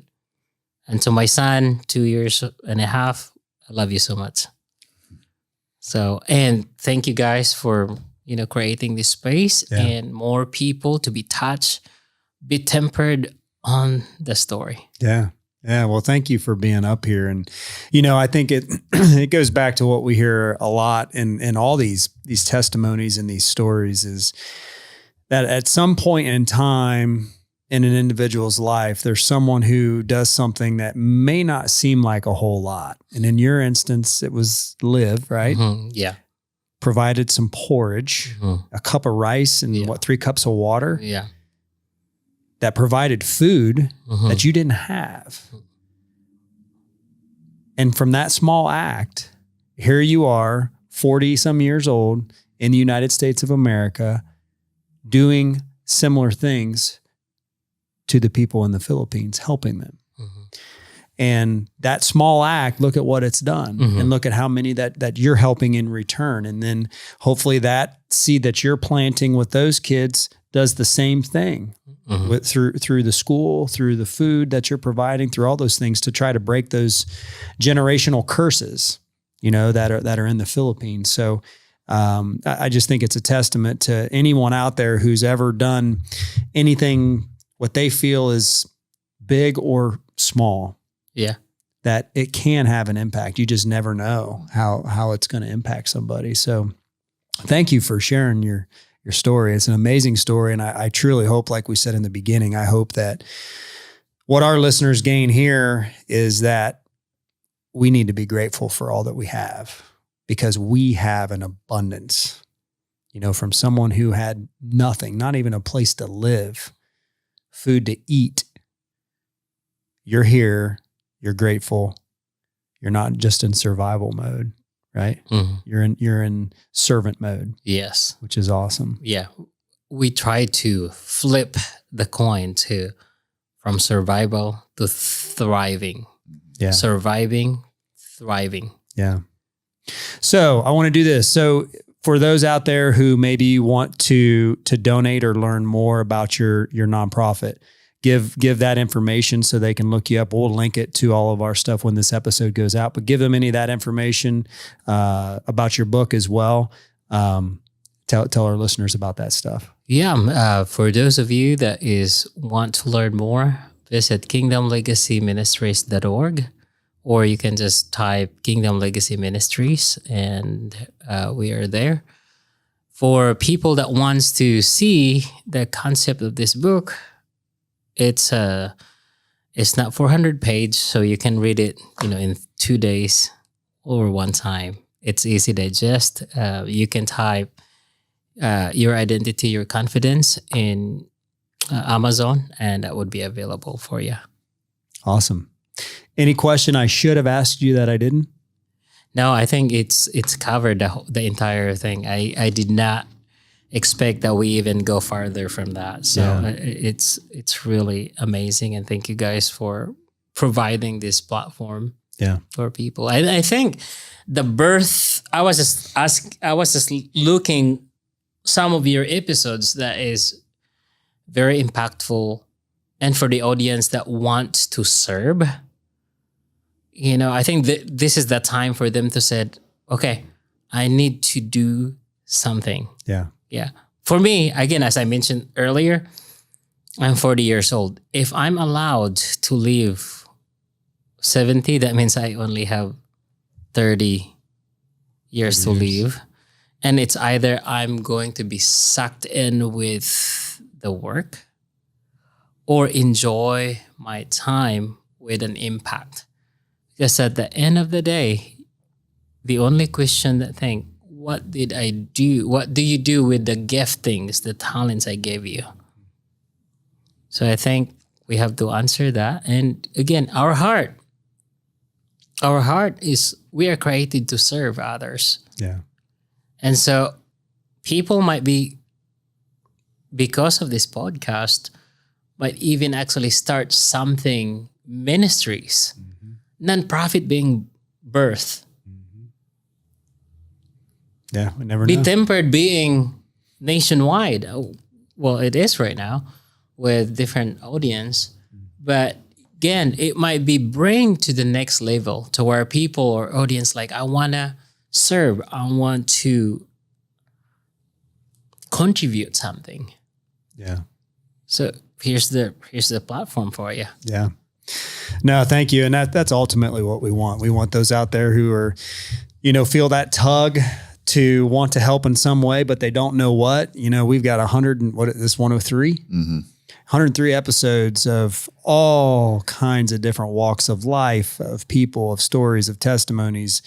And to my son, 2.5 years, I love you so much. So, and thank you guys for, creating this space and more people to be touched, be tempered on the story. Yeah. Yeah. Well, thank you for being up here. And, I think it goes back to what we hear a lot in all these testimonies and these stories is that at some point in time in an individual's life, there's someone who does something that may not seem like a whole lot. And in your instance, it was Liv, right? Mm-hmm. Yeah. Provided some porridge, a cup of rice and 3 cups of water. Yeah. That provided food that you didn't have. And from that small act, here you are 40 some years old in the United States of America doing similar things to the people in the Philippines, helping them. And that small act, look at what it's done, and look at how many that you're helping in return. And then hopefully that seed that you're planting with those kids does the same thing through the school, through the food that you're providing, through all those things to try to break those generational curses, that are in the Philippines. So I just think it's a testament to anyone out there who's ever done anything what they feel is big or small. Yeah. That it can have an impact. You just never know how it's going to impact somebody. So thank you for sharing your story. It's an amazing story. And I truly hope, like we said in the beginning, I hope that what our listeners gain here is that we need to be grateful for all that we have, because we have an abundance, from someone who had nothing, not even a place to live, food to eat. You're here. You're grateful. You're not just in survival mode, right? You're in servant mode. Yes. Which is awesome. Yeah. We try to flip the coin from survival to thriving. Yeah. Surviving, thriving. Yeah. So I want to do this. So for those out there who maybe want to donate or learn more about your nonprofit, give that information so they can look you up. We'll link it to all of our stuff when this episode goes out, but give them any of that information about your book as well. Tell our listeners about that stuff. Yeah. For those of you that want to learn more, visit kingdomlegacyministries.org, or you can just type Kingdom Legacy Ministries and we are there. For people that wants to see the concept of this book, it's not 400 pages, so you can read it, in 2 days or one time. It's easy to digest. You can type Your Identity, Your Confidence in Amazon, and that would be available for you. Awesome. Any question I should have asked you that I didn't? No, I think it's covered the entire thing. I did not expect that we even go farther from that. So it's really amazing. And thank you guys for providing this platform for people. I think the birth, I was just looking some of your episodes that is very impactful, and for the audience that wants to serve, I think this is the time for them to say, okay, I need to do something. Yeah. Yeah. For me, again, as I mentioned earlier, I'm 40 years old. If I'm allowed to live 70, that means I only have 30 years to live. And it's either I'm going to be sucked in with the work or enjoy my time with an impact. Because at the end of the day, the only question that what did I do? What do you do with the giftings, the talents I gave you? So I think we have to answer that. And again, our heart is, we are created to serve others. Yeah. And so people might be, because of this podcast, might even actually start something, ministries, non-profit being birthed. Yeah, we never Be know. Tempered being nationwide. Well, it is right now with different audience. But again, it might be bring to the next level to where people or audience like, I want to serve. I want to contribute something. Yeah. So here's the platform for you. Yeah. No, thank you. And that's ultimately what we want. We want those out there who are, feel that tug to want to help in some way, but they don't know what. We've got 103? 103 episodes of all kinds of different walks of life, of people, of stories, of testimonies,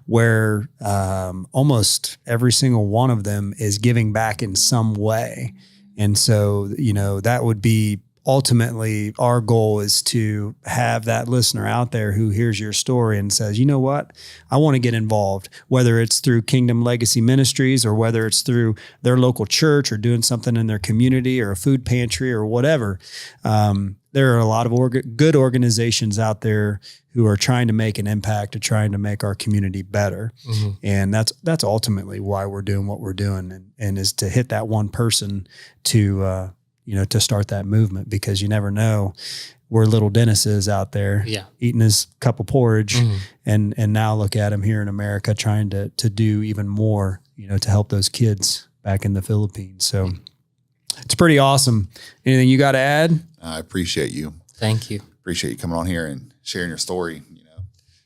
where almost every single one of them is giving back in some way. And so, that would be ultimately our goal is to have that listener out there who hears your story and says, you know what, I want to get involved, whether it's through Kingdom Legacy Ministries or whether it's through their local church or doing something in their community or a food pantry or whatever. There are a lot of good organizations out there who are trying to make an impact, or trying to make our community better. Mm-hmm. And that's ultimately why we're doing what we're doing, and is to hit that one person to, to start that movement, because you never know where little Dennis is out there eating his cup of porridge. Mm-hmm. And now look at him here in America trying to do even more, to help those kids back in the Philippines. So it's pretty awesome. Anything you got to add? I appreciate you. Thank you. Appreciate you coming on here and sharing your story,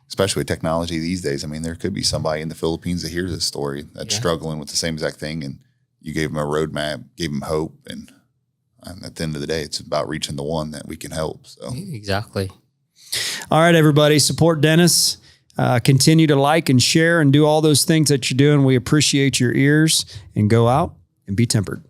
especially with technology these days. I mean, there could be somebody in the Philippines that hears this story that's struggling with the same exact thing, and you gave them a roadmap, gave them hope, and at the end of the day, it's about reaching the one that we can help. So exactly. All right, everybody, support Dennis. Continue to like and share and do all those things that you're doing. We appreciate your ears, and go out and be tempered.